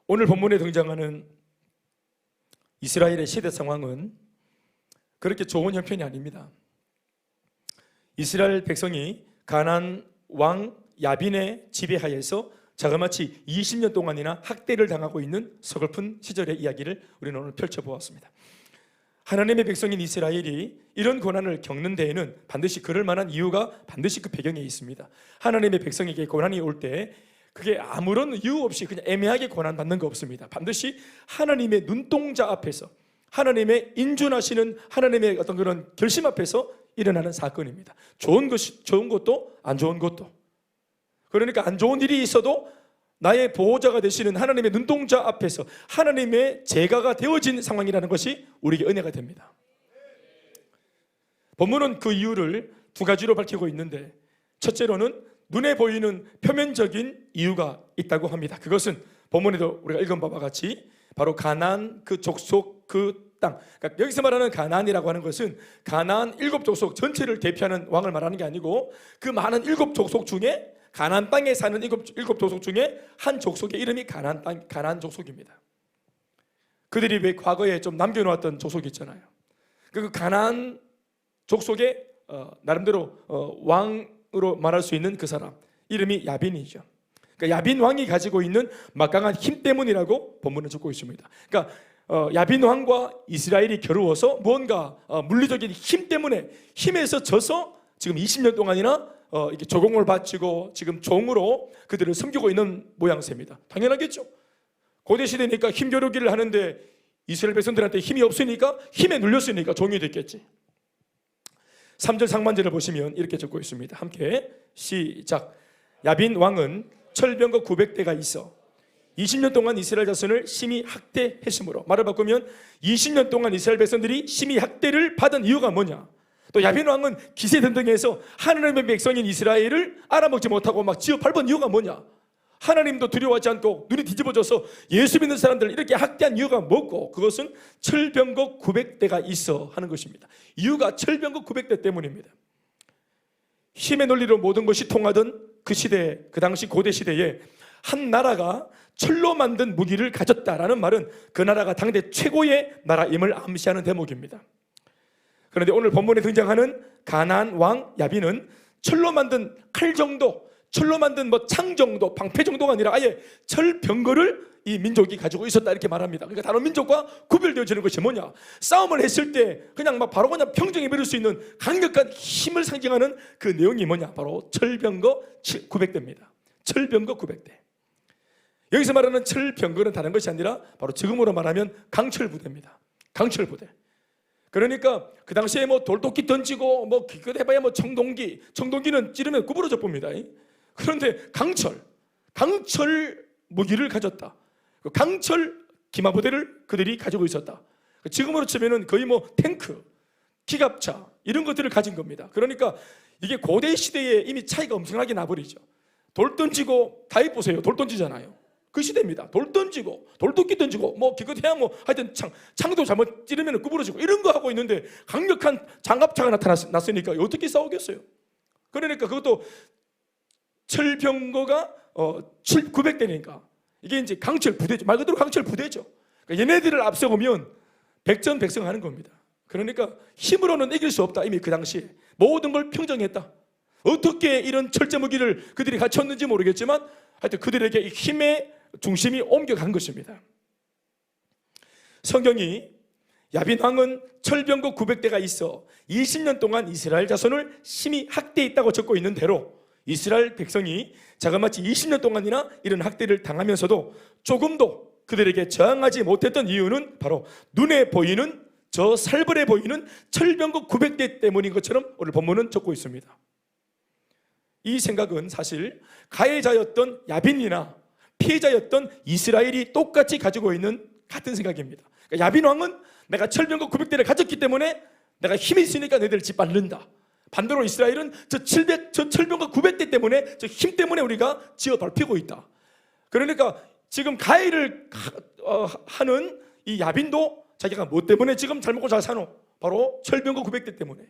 오늘 본문에 등장하는 이스라엘의 시대 상황은 그렇게 좋은 형편이 아닙니다. 이스라엘 백성이 가나안 왕 야빈의 지배하에서 자그마치 20년 동안이나 학대를 당하고 있는 서글픈 시절의 이야기를 우리는 오늘 펼쳐보았습니다. 하나님의 백성인 이스라엘이 이런 고난을 겪는 데에는 반드시 그럴 만한 이유가 반드시 그 배경에 있습니다. 하나님의 백성에게 고난이 올 때 그게 아무런 이유 없이 그냥 애매하게 고난받는 거 없습니다. 반드시 하나님의 눈동자 앞에서, 하나님의 인준하시는 하나님의 어떤 그런 결심 앞에서 일어나는 사건입니다. 좋은 것도 안 좋은 것도. 그러니까 안 좋은 일이 있어도 나의 보호자가 되시는 하나님의 눈동자 앞에서 하나님의 제가가 되어진 상황이라는 것이 우리에게 은혜가 됩니다. 본문은 그 이유를 두 가지로 밝히고 있는데, 첫째로는 눈에 보이는 표면적인 이유가 있다고 합니다. 그것은 본문에도 우리가 읽은 바와 같이 바로 가나안 그 족속 그 땅, 그러니까 여기서 말하는 가나안이라고 하는 것은 가나안 7족속 전체를 대표하는 왕을 말하는 게 아니고 그 많은 7족속 중에 가나안 땅에 사는 7족속 중에 한 족속의 이름이 가나안 족속입니다. 그들이 왜 과거에 좀 남겨놓았던 족속이 있잖아요. 그 가나안 족속의 나름대로 왕으로 말할 수 있는 그 사람 이름이 야빈이죠. 그러니까 야빈 왕이 가지고 있는 막강한 힘 때문이라고 본문은 적고 있습니다. 그러니까 야빈 왕과 이스라엘이 겨루어서 무언가 물리적인 힘 때문에 힘에서 져서 지금 20년 동안이나 이렇게 조공을 바치고 지금 종으로 그들을 섬기고 있는 모양새입니다. 당연하겠죠. 고대 시대니까 힘 겨루기를 하는데 이스라엘 백성들한테 힘이 없으니까 힘에 눌렸으니까 종이 됐겠지. 3절 상반절을 보시면 이렇게 적고 있습니다. 함께 시작. 야빈 왕은 철병거 900대가 있어 20년 동안 이스라엘 자손을 심히 학대했으므로, 말을 바꾸면 20년 동안 이스라엘 백성들이 심히 학대를 받은 이유가 뭐냐? 또 야빈 왕은 기세등등해서 하나님의 백성인 이스라엘을 알아먹지 못하고 막 지어 밟은 이유가 뭐냐? 하나님도 두려워하지 않고 눈이 뒤집어져서 예수 믿는 사람들을 이렇게 학대한 이유가 뭐고, 그것은 철병거 900대가 있어 하는 것입니다. 이유가 철병거 900대 때문입니다. 힘의 논리로 모든 것이 통하던 그 시대, 그 당시 고대 시대에 한 나라가 철로 만든 무기를 가졌다라는 말은 그 나라가 당대 최고의 나라임을 암시하는 대목입니다. 그런데 오늘 본문에 등장하는 가나안 왕 야빈은 철로 만든 칼 정도, 철로 만든 창 정도, 방패 정도가 아니라 아예 철병거를 이 민족이 가지고 있었다 이렇게 말합니다. 그러니까 다른 민족과 구별되어지는 것이 뭐냐? 싸움을 했을 때 그냥 바로 그냥 평정해 버릴 수 있는 강력한 힘을 상징하는 그 내용이 뭐냐? 바로 철병거 900대입니다. 철병거 900대. 여기서 말하는 철병거는 다른 것이 아니라 바로 지금으로 말하면 강철부대입니다. 강철부대. 그러니까 그 당시에 돌도끼 던지고 기껏 해봐야 청동기는 찌르면 구부러져 봅니다. 그런데 강철 무기를 가졌다. 강철 기마부대를 그들이 가지고 있었다. 지금으로 치면은 거의 탱크, 기갑차 이런 것들을 가진 겁니다. 그러니까 이게 고대 시대에 이미 차이가 엄청나게 나버리죠. 돌 던지고 다 해보세요. 돌 던지잖아요. 그 시대입니다. 돌 던지고 돌도끼 던지고 기껏 해야 하여튼 창도 잘못 찌르면 구부러지고 이런 거 하고 있는데 강력한 장갑차가 나타났으니까 어떻게 싸우겠어요? 그러니까 그것도 철병거가 900대니까 이게 이제 강철 부대죠. 말 그대로 강철 부대죠. 그러니까 얘네들을 앞서보면 백전백승하는 겁니다. 그러니까 힘으로는 이길 수 없다. 이미 그 당시에 모든 걸 평정했다. 어떻게 이런 철제 무기를 그들이 갖췄는지 모르겠지만 하여튼 그들에게 이 힘의 중심이 옮겨간 것입니다. 성경이 야빈 왕은 철병거 900대가 있어 20년 동안 이스라엘 자손을 심히 학대했다고 적고 있는 대로 이스라엘 백성이 자그마치 20년 동안이나 이런 학대를 당하면서도 조금도 그들에게 저항하지 못했던 이유는 바로 눈에 보이는 저 살벌해 보이는 철병거 900대 때문인 것처럼 오늘 본문은 적고 있습니다. 이 생각은 사실 가해자였던 야빈이나 피해자였던 이스라엘이 똑같이 가지고 있는 같은 생각입니다. 그러니까 야빈 왕은 내가 철병거 900대를 가졌기 때문에 내가 힘이 있으니까 너희들을 짓밟는다. 반대로 이스라엘은 저 철병거 900대 때문에 저 힘 때문에 우리가 지어 밟히고 있다. 그러니까 지금 가해를 하는 이 야빈도 자기가 뭐 때문에 지금 잘 먹고 잘 사노? 바로 철병거 900대 때문에.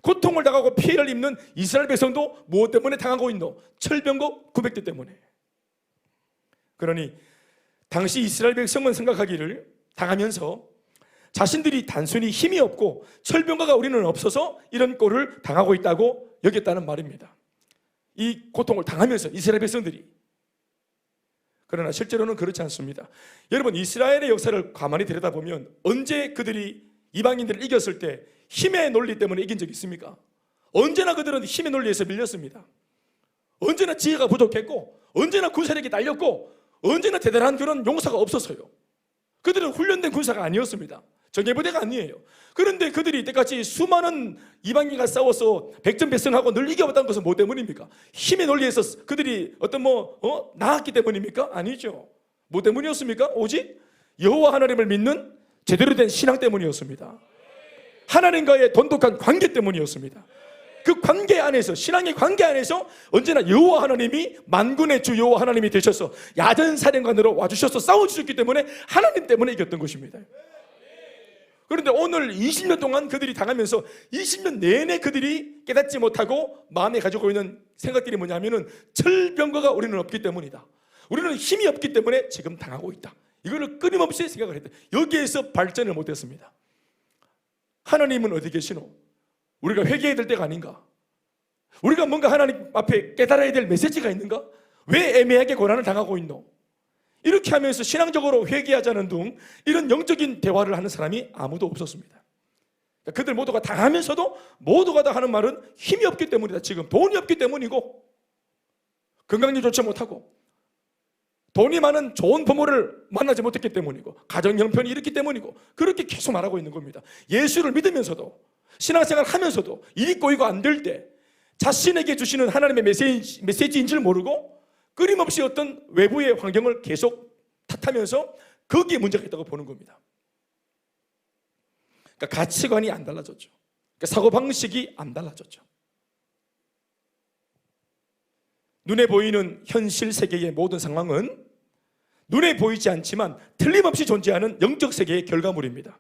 고통을 당하고 피해를 입는 이스라엘 백성도 무엇 때문에 당하고 있노? 철병거 900대 때문에. 그러니 당시 이스라엘 백성은 생각하기를 당하면서 자신들이 단순히 힘이 없고 철병거가 우리는 없어서 이런 꼴을 당하고 있다고 여겼다는 말입니다. 이 고통을 당하면서 이스라엘 백성들이. 그러나 실제로는 그렇지 않습니다. 여러분, 이스라엘의 역사를 가만히 들여다보면 언제 그들이 이방인들을 이겼을 때 힘의 논리 때문에 이긴 적이 있습니까? 언제나 그들은 힘의 논리에서 밀렸습니다. 언제나 지혜가 부족했고, 언제나 군사력이 딸렸고, 언제나 대단한 그런 용사가 없었어요. 그들은 훈련된 군사가 아니었습니다. 정예부대가 아니에요. 그런데 그들이 이때까지 수많은 이방인과 싸워서 백전백승하고 늘 이겨왔다는 것은 뭐 때문입니까? 힘의 논리에서 그들이 나았기 때문입니까? 아니죠. 뭐 때문이었습니까? 오직 여호와 하나님을 믿는 제대로 된 신앙 때문이었습니다. 하나님과의 돈독한 관계 때문이었습니다. 그 관계 안에서, 신앙의 관계 안에서 언제나 여호와 하나님이 만군의 주 여호와 하나님이 되셔서 야전사령관으로 와주셔서 싸워주셨기 때문에 하나님 때문에 이겼던 것입니다. 그런데 오늘 20년 동안 그들이 당하면서 20년 내내 그들이 깨닫지 못하고 마음에 가지고 있는 생각들이 뭐냐면은 철병거가 우리는 없기 때문이다. 우리는 힘이 없기 때문에 지금 당하고 있다. 이거를 끊임없이 생각을 했다. 여기에서 발전을 못했습니다. 하나님은 어디 계시노? 우리가 회개해야 될 때가 아닌가? 우리가 뭔가 하나님 앞에 깨달아야 될 메시지가 있는가? 왜 애매하게 고난을 당하고 있노? 이렇게 하면서 신앙적으로 회개하자는 등 이런 영적인 대화를 하는 사람이 아무도 없었습니다. 그들 모두가 당하면서도 모두가 다 하는 말은 힘이 없기 때문이다. 지금 돈이 없기 때문이고, 건강이 좋지 못하고, 돈이 많은 좋은 부모를 만나지 못했기 때문이고, 가정 형편이 이렇기 때문이고, 그렇게 계속 말하고 있는 겁니다. 예수를 믿으면서도, 신앙생활 하면서도 일이 꼬이고 안 될 때 자신에게 주시는 하나님의 메시지인 줄 모르고 끊임없이 어떤 외부의 환경을 계속 탓하면서 거기에 문제가 있다고 보는 겁니다. 그러니까 가치관이 안 달라졌죠. 그러니까 사고방식이 안 달라졌죠. 눈에 보이는 현실 세계의 모든 상황은 눈에 보이지 않지만 틀림없이 존재하는 영적 세계의 결과물입니다.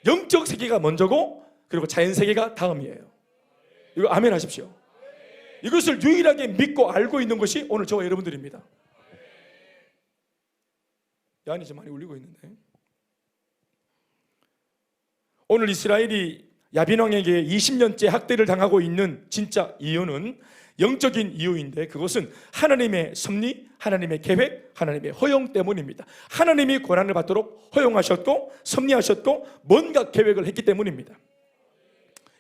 영적 세계가 먼저고 그리고 자연 세계가 다음이에요. 이거 아멘 하십시오. 이것을 유일하게 믿고 알고 있는 것이 오늘 저와 여러분들입니다. 야한이 좀 많이 울리고 있는데, 오늘 이스라엘이 야빈왕에게 20년째 학대를 당하고 있는 진짜 이유는 영적인 이유인데, 그것은 하나님의 섭리, 하나님의 계획, 하나님의 허용 때문입니다. 하나님이 고난을 받도록 허용하셨고 섭리하셨고 뭔가 계획을 했기 때문입니다.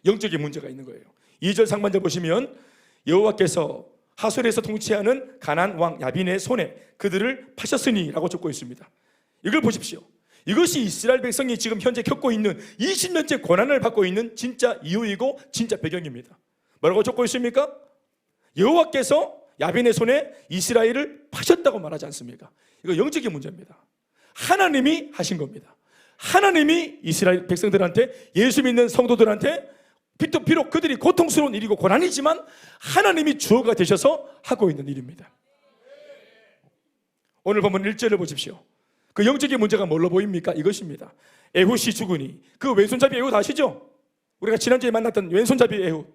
영적인 문제가 있는 거예요. 2절 상반절 보시면 여호와께서 하솔에서 통치하는 가나안 왕 야빈의 손에 그들을 파셨으니 라고 적고 있습니다. 이걸 보십시오. 이것이 이스라엘 백성이 지금 현재 겪고 있는 20년째 고난을 받고 있는 진짜 이유이고 진짜 배경입니다. 뭐라고 적고 있습니까? 여호와께서 야빈의 손에 이스라엘을 파셨다고 말하지 않습니까? 이거 영적인 문제입니다. 하나님이 하신 겁니다. 하나님이 이스라엘 백성들한테, 예수 믿는 성도들한테 비록 그들이 고통스러운 일이고 고난이지만 하나님이 주어가 되셔서 하고 있는 일입니다. 오늘 보면 1절을 보십시오. 그 영적인 문제가 뭘로 보입니까? 이것입니다. 에훗이 죽으니, 그 왼손잡이 에훗 아시죠? 우리가 지난주에 만났던 왼손잡이 에훗.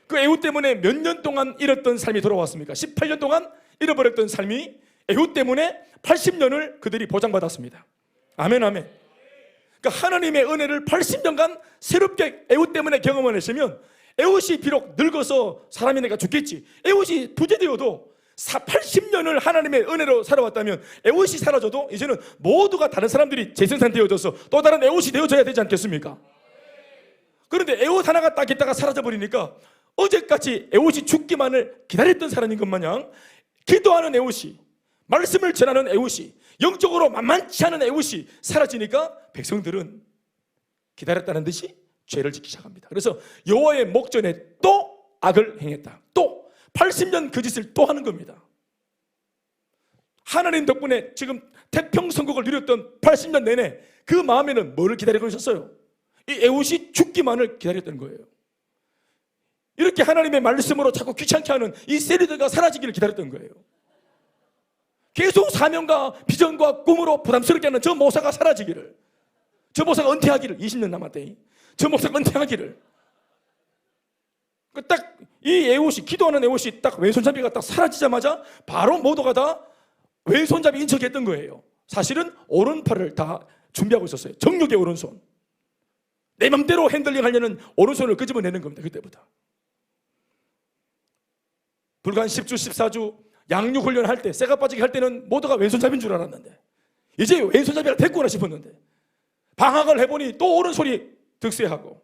그 에훗 때문에 몇 년 동안 잃었던 삶이 돌아왔습니까? 18년 동안 잃어버렸던 삶이 에훗 때문에 80년을 그들이 보장받았습니다. 아멘 아멘. 그러니까 하나님의 은혜를 80년간 새롭게 에훗 때문에 경험을 했으면, 에훗이 비록 늙어서 사람이 내가 죽겠지, 에훗이 부재되어도 80년을 하나님의 은혜로 살아왔다면 에훗이 사라져도 이제는 모두가 다른 사람들이 재생산되어져서 또 다른 에훗이 되어져야 되지 않겠습니까? 그런데 에훗 하나가 딱 있다가 사라져버리니까 어제까지 에훗이 죽기만을 기다렸던 사람인 것 마냥 기도하는 에훗이, 말씀을 전하는 에훗이, 영적으로 만만치 않은 에훗이 사라지니까 백성들은 기다렸다는 듯이 죄를 짓기 시작합니다. 그래서 여호와의 목전에 또 악을 행했다. 또 80년 그 짓을 또 하는 겁니다. 하나님 덕분에 지금 태평성국을 누렸던 80년 내내 그 마음에는 뭐를 기다리고 있었어요? 이 에훗이 죽기만을 기다렸던 거예요. 이렇게 하나님의 말씀으로 자꾸 귀찮게 하는 이 세리들가 사라지기를 기다렸던 거예요. 계속 사명과 비전과 꿈으로 부담스럽게 하는 저 목사가 사라지기를, 저 목사가 은퇴하기를, 20년 남았대. 저 목사가 은퇴하기를. 딱 이 에봇이, 기도하는 에봇이 딱 왼손잡이가 딱 사라지자마자 바로 모두가 다 왼손잡이인 척 했던 거예요. 사실은 오른팔을 다 준비하고 있었어요. 정욕의 오른손. 내 맘대로 핸들링 하려는 오른손을 끄집어내는 겁니다. 그때부터. 불과 한 10주, 14주 양육 훈련할 때, 새가 빠지게 할 때는 모두가 왼손잡이인 줄 알았는데, 이제 왼손잡이가 됐구나 싶었는데, 방학을 해보니 또 오른손이 득세하고,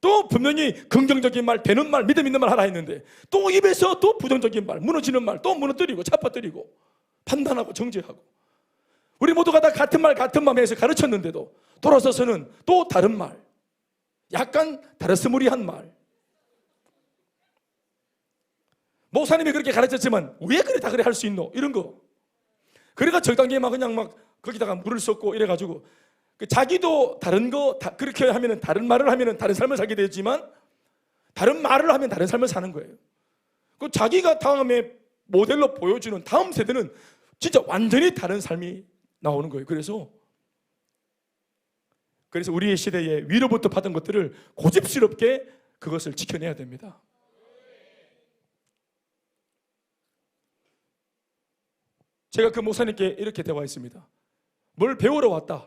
또 분명히 긍정적인 말, 되는 말, 믿음 있는 말 하라 했는데 또 입에서 또 부정적인 말, 무너지는 말, 또 무너뜨리고 차파뜨리고 판단하고 정죄하고. 우리 모두가 다 같은 말 같은 마음에서 가르쳤는데도 돌아서서는 또 다른 말, 약간 다르스무리한 말. 목사님이 그렇게 가르쳤지만 왜 그래 다 그래 할 수 있노? 이런 거. 그래가 적당히 막 그냥 막 거기다가 물을 쏟고 이래가지고 자기도 다른 거 그렇게 하면은, 다른 말을 하면은 다른 삶을 살게 되지만 다른 말을 하면 다른 삶을 사는 거예요. 그 자기가 다음에 모델로 보여주는 다음 세대는 진짜 완전히 다른 삶이 나오는 거예요. 그래서 우리의 시대에 위로부터 받은 것들을 고집스럽게 그것을 지켜내야 됩니다. 제가 그 목사님께 이렇게 대화했습니다. 뭘 배우러 왔다,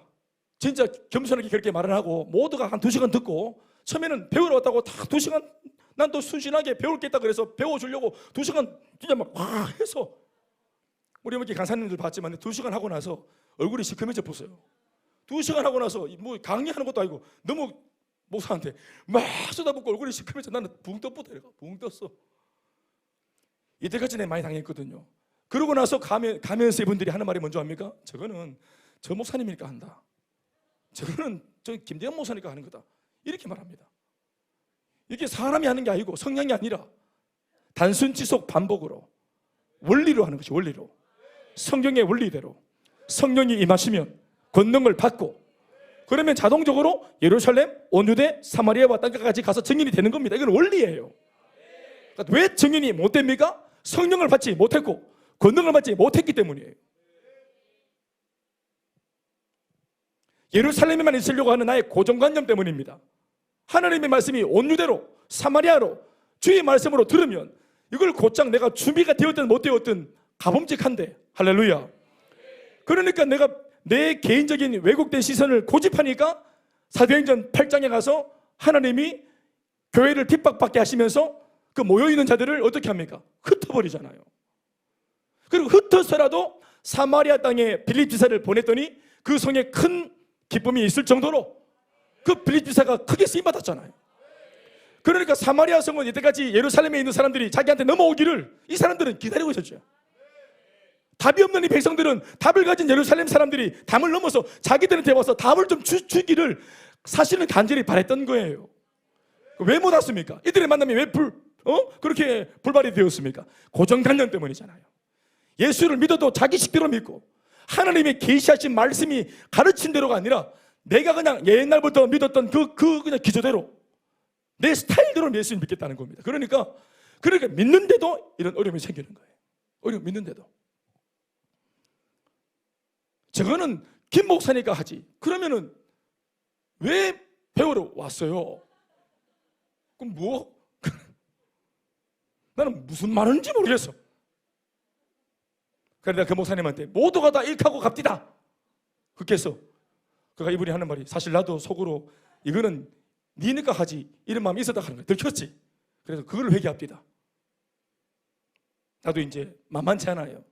진짜 겸손하게 그렇게 말을 하고 모두가 한 2시간 듣고, 처음에는 배우러 왔다고 다 2시간 난 또 순진하게 배울 게 있다 그래서 배워주려고 2시간 진짜 막 해서, 우리 여기 강사님들 봤지만 2시간 하고 나서 얼굴이 시커매져 보세요. 2시간 하고 나서 뭐 강의하는 것도 아니고 너무 목사한테 막 쏟아붓고 얼굴이 시커매져. 나는 붕 떴부터 내가 붕 떴어. 이때까지 내가 많이 당했거든요. 그러고 나서 가면서 이분들이 하는 말이 뭔지 압니까? 저거는 저 목사님이니까 한다, 저거는 저 김대현 목사니까 하는 거다, 이렇게 말합니다. 이게 사람이 하는 게 아니고 성향이 아니라 단순 지속 반복으로 원리로 하는 것이, 원리로. 성경의 원리대로 성령이 임하시면 권능을 받고, 그러면 자동적으로 예루살렘, 온 유대, 사마리아와 땅끝까지 가서 증인이 되는 겁니다. 이건 원리예요. 그러니까 왜 증인이 못 됩니까? 성령을 받지 못했고 권능을 받지 못했기 때문이에요. 예루살렘에만 있으려고 하는 나의 고정관념 때문입니다. 하나님의 말씀이 온 유대로, 사마리아로, 주의 말씀으로 들으면 이걸 곧장 내가 준비가 되었든 못 되었든 가범직한데, 할렐루야. 그러니까 내가 내 개인적인 왜곡된 시선을 고집하니까 사도행전 8장에 가서 하나님이 교회를 핍박받게 하시면서 그 모여있는 자들을 어떻게 합니까? 흩어버리잖아요. 그리고 흩어서라도 사마리아 땅에 빌립 지사를 보냈더니 그 성에 큰 기쁨이 있을 정도로 그 빌립 지사가 크게 쓰임받았잖아요. 그러니까 사마리아 성은 이때까지 예루살렘에 있는 사람들이 자기한테 넘어오기를 이 사람들은 기다리고 있었죠. 답이 없는 이 백성들은 답을 가진 예루살렘 사람들이 담을 넘어서 자기들한테 와서 답을 좀 주기를 사실은 간절히 바랬던 거예요. 왜 못 왔습니까? 이들의 만남이 왜 그렇게 불발이 되었습니까? 고정관념 때문이잖아요. 예수를 믿어도 자기 식대로 믿고 하나님의 계시하신 말씀이 가르친 대로가 아니라 내가 그냥 옛날부터 믿었던 그 그냥 기조대로 내 스타일대로 예수를 믿겠다는 겁니다. 그러니까 믿는데도 이런 어려움이 생기는 거예요. 어려움 믿는데도. 저거는 김 목사니까 하지. 그러면은 왜 배우러 왔어요? 그럼 뭐? 나는 무슨 말인지 모르겠어. 그러니까 그 목사님한테 모두가 다 일하고 갑디다. 그렇게해서 그가 이분이 하는 말이, 사실 나도 속으로 이거는 니니까 하지 이런 마음이 있었다 하는 거야. 들켰지. 그래서 그걸 회개합디다. 나도 이제 만만치 않아요.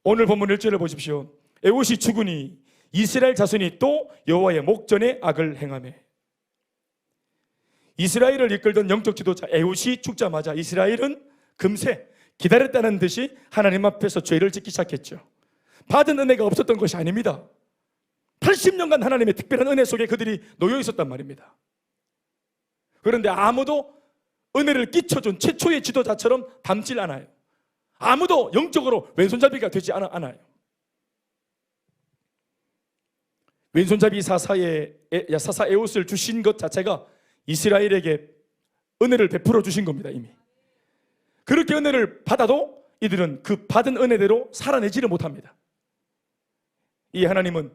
오늘 본문 1절을 보십시오. 에봇이 죽으니 이스라엘 자손이 또 여호와의 목전에 악을 행하매. 이스라엘을 이끌던 영적 지도자 에봇이 죽자마자 이스라엘은 금세 기다렸다는 듯이 하나님 앞에서 죄를 짓기 시작했죠. 받은 은혜가 없었던 것이 아닙니다. 80년간 하나님의 특별한 은혜 속에 그들이 놓여 있었단 말입니다. 그런데 아무도 은혜를 끼쳐준 최초의 지도자처럼 닮질 않아요. 아무도 영적으로 왼손잡이가 되지 않아요. 왼손잡이 사사 에봇을 주신 것 자체가 이스라엘에게 은혜를 베풀어 주신 겁니다. 이미. 그렇게 은혜를 받아도 이들은 그 받은 은혜대로 살아내지를 못합니다. 이 하나님은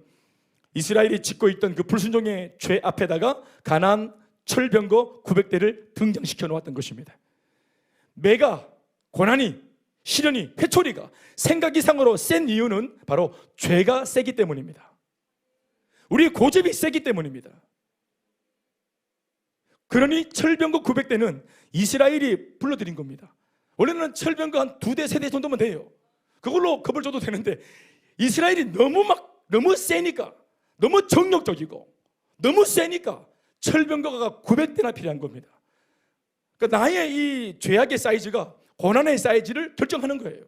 이스라엘이 짓고 있던 그 불순종의 죄 앞에다가 가나안 철병거 900대를 등장시켜 놓았던 것입니다. 매가, 고난이, 시련이, 회초리가 생각 이상으로 센 이유는 바로 죄가 세기 때문입니다. 우리의 고집이 세기 때문입니다. 그러니 철병거 900대는 이스라엘이 불러들인 겁니다. 원래는 철병거 한 2대, 3대 정도면 돼요. 그걸로 겁을 줘도 되는데 이스라엘이 너무 세니까, 너무 정력적이고 너무 세니까 철병거가 900대나 필요한 겁니다. 그러니까 나의 이 죄악의 사이즈가 고난의 사이즈를 결정하는 거예요.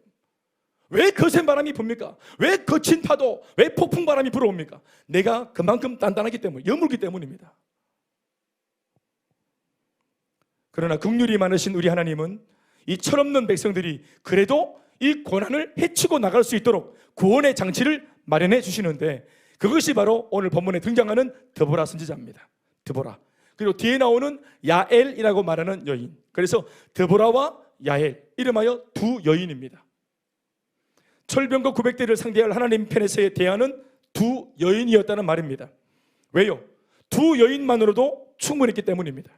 왜 거센 바람이 붑니까? 왜 거친 파도, 왜 폭풍 바람이 불어옵니까? 내가 그만큼 단단하기 때문에, 여물기 때문입니다. 그러나 긍휼이 많으신 우리 하나님은 이 철없는 백성들이 그래도 이 고난을 헤치고 나갈 수 있도록 구원의 장치를 마련해 주시는데, 그것이 바로 오늘 본문에 등장하는 드보라 선지자입니다. 드보라. 그리고 뒤에 나오는 야엘이라고 말하는 여인. 그래서 드보라와 야엘, 이름하여 두 여인입니다. 철병거 900대를 상대할 하나님 편에서의 대안은 두 여인이었다는 말입니다. 왜요? 두 여인만으로도 충분했기 때문입니다.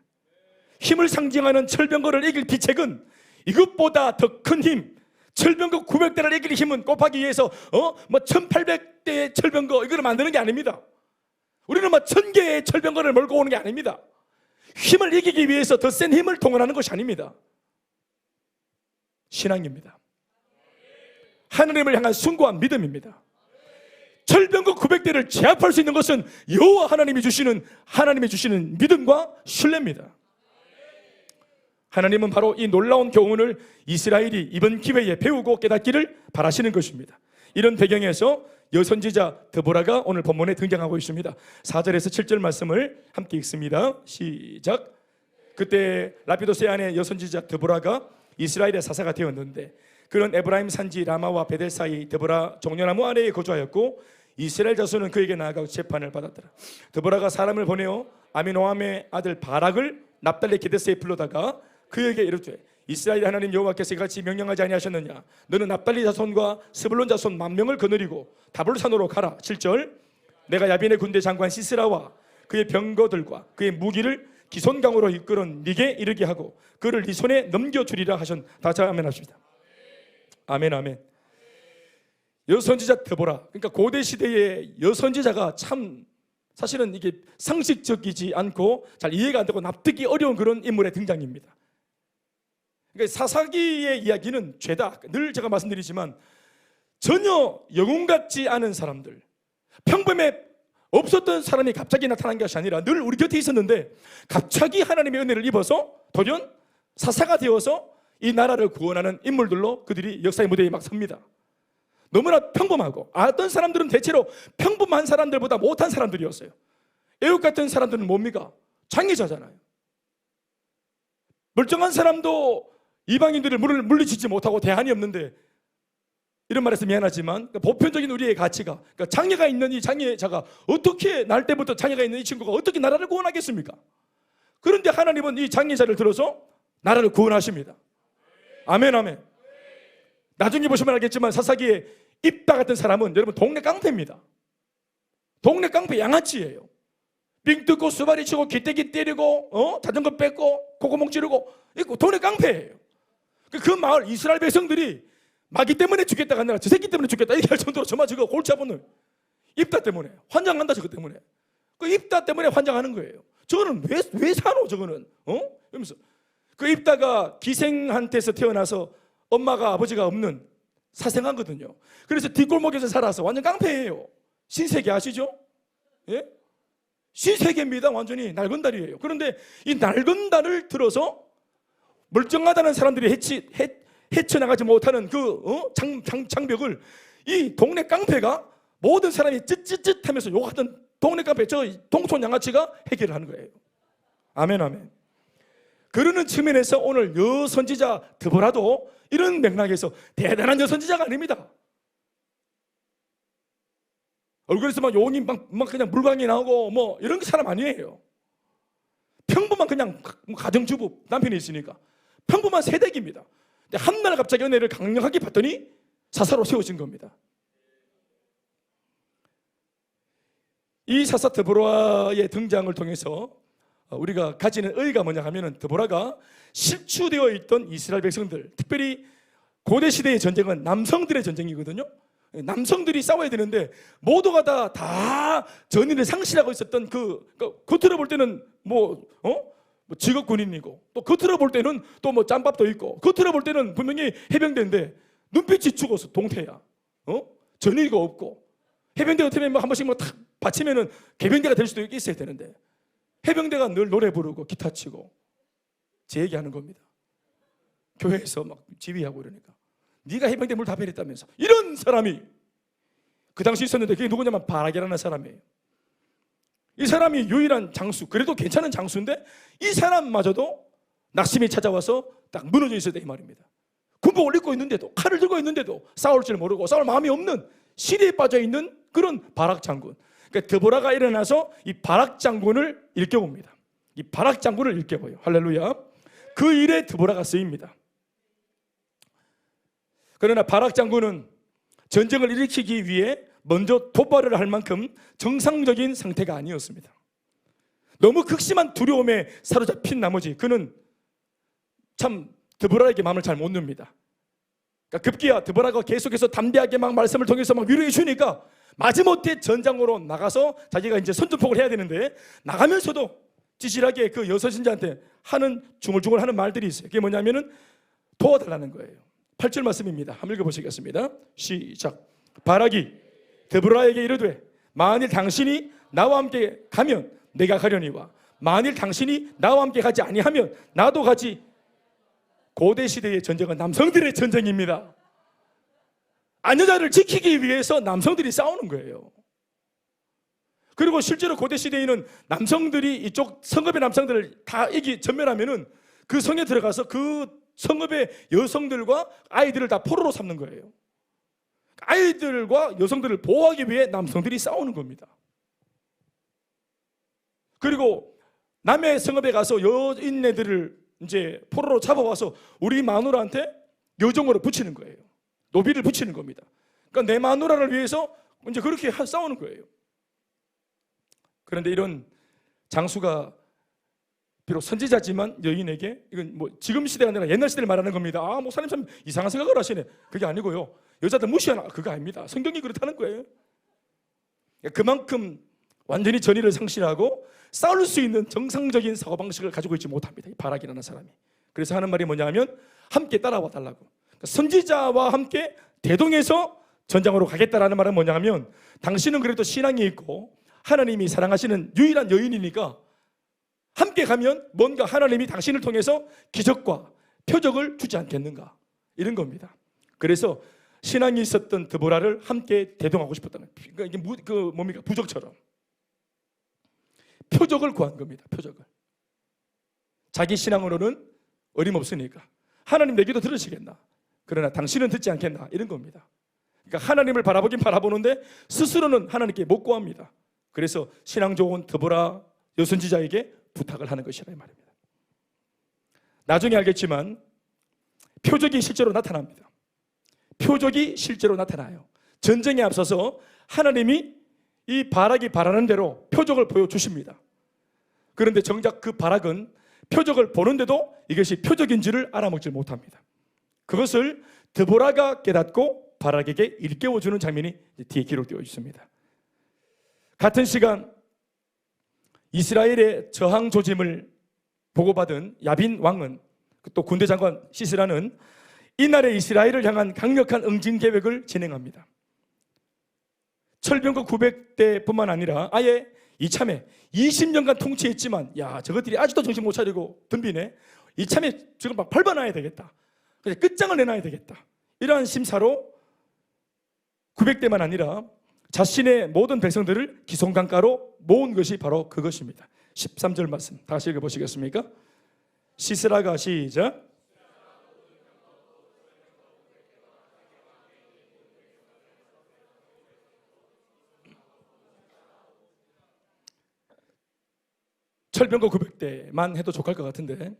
힘을 상징하는 철병거를 이길 비책은 이것보다 더 큰 힘, 철병거 900대를 이길 힘은 곱하기 위해서 1800대의 철병거 이걸 만드는 게 아닙니다. 우리는 1000개의 철병거를 몰고 오는 게 아닙니다. 힘을 이기기 위해서 더 센 힘을 동원하는 것이 아닙니다. 신앙입니다. 하나님을 향한 숭고한 믿음입니다. 철병거 900대를 제압할 수 있는 것은 여호와 하나님이 주시는 믿음과 신뢰입니다. 하나님은 바로 이 놀라운 교훈을 이스라엘이 이번 기회에 배우고 깨닫기를 바라시는 것입니다. 이런 배경에서 여선지자 드보라가 오늘 본문에 등장하고 있습니다. 4절에서 7절 말씀을 함께 읽습니다. 시작. 그때 라피도스의 아내 여선지자 드보라가 이스라엘의 사사가 되었는데, 그는 에브라임 산지 라마와 베델 사이 드보라 종려나무 아래에 거주하였고 이스라엘 자손은 그에게 나아가 재판을 받았더라. 드보라가 사람을 보내어 아미노함의 아들 바락을 납달리 게데스에 불러다가 그에게 이르되, 이스라엘 하나님 여호와께서 이같이 명령하지 아니하셨느냐? 너는 납달리 자손과 스불론 자손 10,000명을 거느리고 다볼산으로 가라. 7절. 내가 야빈의 군대 장관 시스라와 그의 병거들과 그의 무기를 기손강으로 이끌어 네게 이르게 하고 그를 네 손에 넘겨주리라 하셨. 다 같이 아멘 합시다. 아멘, 아멘. 여선지자 드보라, 그러니까 고대 시대의 여선지자가 참 사실은 이게 상식적이지 않고 잘 이해가 안 되고 납득이 어려운 그런 인물의 등장입니다. 그러니까 사사기의 이야기는 죄다. 늘 제가 말씀드리지만 전혀 영웅 같지 않은 사람들, 평범에 없었던 사람이 갑자기 나타난 것이 아니라 늘 우리 곁에 있었는데 갑자기 하나님의 은혜를 입어서 돌연 사사가 되어서 이 나라를 구원하는 인물들로 그들이 역사의 무대에 막 섭니다. 너무나 평범하고, 어떤 사람들은 대체로 평범한 사람들보다 못한 사람들이었어요. 애국 같은 사람들은 뭡니까? 장애자잖아요. 멀쩡한 사람도 이방인들을 물리치지 못하고 대안이 없는데, 이런 말해서 미안하지만 보편적인 우리의 가치가, 그러니까 장애가 있는 이 장애자가 어떻게, 날 때부터 장애가 있는 이 친구가 어떻게 나라를 구원하겠습니까? 그런데 하나님은 이 장애자를 들어서 나라를 구원하십니다. 아멘, 아멘. 나중에 보시면 알겠지만 사사기에 입다 같은 사람은 여러분 동네 깡패입니다. 동네 깡패 양아치예요. 빙 뜯고 수바리 치고 기대기 때리고 자전거 뺏고 코고목 찌르고 동네 깡패예요. 그 마을 이스라엘 백성들이 마귀 때문에 죽겠다가 아니라 저 새끼 때문에 죽겠다 이렇게 할 정도로 정말 저거 골치 아픈 놈. 입다 때문에 환장한다. 저거 때문에 그 입다 때문에 환장하는 거예요. 저거는 왜 사노 저거는 이러면서 그 입다가 기생한테서 태어나서 엄마가 아버지가 없는 사생아거든요. 그래서 뒷골목에서 살아서 완전 깡패예요. 신세계 아시죠? 예? 신세계입니다. 완전히 낡은 달이에요. 그런데 이 낡은 달을 들어서 멀쩡하다는 사람들이 헤쳐나가지 못하는 그 장벽을 이 동네 깡패가, 모든 사람이 쯧쯧쯧 하면서 욕하던 동네 깡패, 저 동촌 양아치가 해결을 하는 거예요. 아멘, 아멘. 그러는 측면에서 오늘 여선지자 드보라도 이런 맥락에서 대단한 여선지자가 아닙니다. 얼굴에서 막 용이 막 그냥 물광이 나오고 뭐 이런 사람 아니에요. 평범한 그냥 가정주부, 남편이 있으니까 평범한 새댁입니다. 근데 한날 갑자기 은혜를 강력하게 받더니 사사로 세워진 겁니다. 이 사사 드보라의 등장을 통해서 우리가 가지는 의의가 뭐냐 하면은, 드보라가 실추되어 있던 이스라엘 백성들, 특별히 고대 시대의 전쟁은 남성들의 전쟁이거든요. 남성들이 싸워야 되는데 모두가 다 전의를 상실하고 있었던 겉으로 볼 때는 직업 군인이고, 또 겉으로 볼 때는 또 뭐 짬밥도 있고, 겉으로 볼 때는 분명히 해병대인데 눈빛이 죽어서 동태야. 전의가 없고, 해병대 같으면 한 번씩 탁 받치면은 개병대가 될 수도 있어야 되는데, 해병대가 늘 노래 부르고 기타 치고 제 얘기하는 겁니다. 교회에서 막 지휘하고 이러니까, 네가 해병대 물 다 베렸다면서, 이런 사람이 그 당시 있었는데, 그게 누구냐면 바락이라는 사람이에요. 이 사람이 유일한 장수, 그래도 괜찮은 장수인데 이 사람마저도 낙심이 찾아와서 딱 무너져 있어야 돼 이 말입니다. 군복을 입고 있는데도, 칼을 들고 있는데도 싸울 줄 모르고 싸울 마음이 없는 시리에 빠져 있는 그런 바락 장군. 그러니까 드보라가 일어나서 이 바락 장군을 일깨웁니다. 이 바락 장군을 일깨워요. 할렐루야. 그 일에 드보라가 쓰입니다. 그러나 바락 장군은 전쟁을 일으키기 위해 먼저 도발을 할 만큼 정상적인 상태가 아니었습니다. 너무 극심한 두려움에 사로잡힌 나머지 그는 참 드보라에게 마음을 잘 못 늡니다. 그러니까 급기야 드보라가 계속해서 담대하게 막 말씀을 통해서 막 위로해 주니까 마지못해 전장으로 나가서 자기가 이제 선전포고를 해야 되는데, 나가면서도 찌질하게 그 여선신자한테 하는 중얼중얼 하는 말들이 있어요. 그게 뭐냐면은 도와달라는 거예요. 8절 말씀입니다. 한번 읽어보시겠습니다. 시작. 바락이 드보라에게 이르되, 만일 당신이 나와 함께 가면 내가 가려니와 만일 당신이 나와 함께 가지 아니하면 나도 가지. 고대 시대의 전쟁은 남성들의 전쟁입니다. 아녀자를 지키기 위해서 남성들이 싸우는 거예요. 그리고 실제로 고대 시대에는 남성들이 이쪽 성읍의 남성들을 다 전멸하면은 그 성에 들어가서 그 성읍의 여성들과 아이들을 다 포로로 삼는 거예요. 아이들과 여성들을 보호하기 위해 남성들이 싸우는 겁니다. 그리고 남의 성읍에 가서 여인네들을 이제 포로로 잡아와서 우리 마누라한테 여종으로 붙이는 거예요. 노비를 붙이는 겁니다. 그러니까 내 마누라를 위해서 이제 그렇게 싸우는 거예요. 그런데 이런 장수가 비록 선지자지만 여인에게, 이건 뭐 지금 시대가 아니라 옛날 시대를 말하는 겁니다. 목사님 참 이상한 생각을 하시네. 그게 아니고요. 여자들 무시하나? 그거 아닙니다. 성경이 그렇다는 거예요. 그만큼 완전히 전의를 상실하고 싸울 수 있는 정상적인 사고방식을 가지고 있지 못합니다. 이 바락이라는 사람이. 그래서 하는 말이 뭐냐면 함께 따라와 달라고. 그러니까 선지자와 함께 대동해서 전장으로 가겠다라는 말은 뭐냐면, 당신은 그래도 신앙이 있고 하나님이 사랑하시는 유일한 여인이니까 함께 가면 뭔가 하나님이 당신을 통해서 기적과 표적을 주지 않겠는가, 이런 겁니다. 그래서 신앙이 있었던 드보라를 함께 대동하고 싶었다는, 그러니까 이게 부적처럼 표적을 구한 겁니다. 표적을. 자기 신앙으로는 어림없으니까 하나님 내 기도 들으시겠나, 그러나 당신은 듣지 않겠나, 이런 겁니다. 그러니까 하나님을 바라보긴 바라보는데 스스로는 하나님께 못 구합니다. 그래서 신앙 좋은 드보라 여선지자에게 부탁을 하는 것이라 이 말입니다. 나중에 알겠지만 표적이 실제로 나타납니다. 표적이 실제로 나타나요. 전쟁에 앞서서 하나님이 이 바락이 바라는 대로 표적을 보여주십니다. 그런데 정작 그 바락은 표적을 보는데도 이것이 표적인지를 알아먹지 못합니다. 그것을 드보라가 깨닫고 바락에게 일깨워주는 장면이 뒤에 기록되어 있습니다. 같은 시간 이스라엘의 저항 조짐을 보고받은 야빈 왕은, 또 군대 장관 시스라는 이날의 이스라엘을 향한 강력한 응징 계획을 진행합니다. 철병거 900대뿐만 아니라 아예 이참에 20년간 통치했지만, 저것들이 아직도 정신 못 차리고 덤비네, 이참에 지금 막 밟아놔야 되겠다, 그래서 끝장을 내놔야 되겠다, 이러한 심사로 900대만 아니라 자신의 모든 백성들을 기송강가로 모은 것이 바로 그것입니다. 13절 말씀 다시 읽어보시겠습니까? 시스라가 시작. 철병거 900대만 해도 족할 것 같은데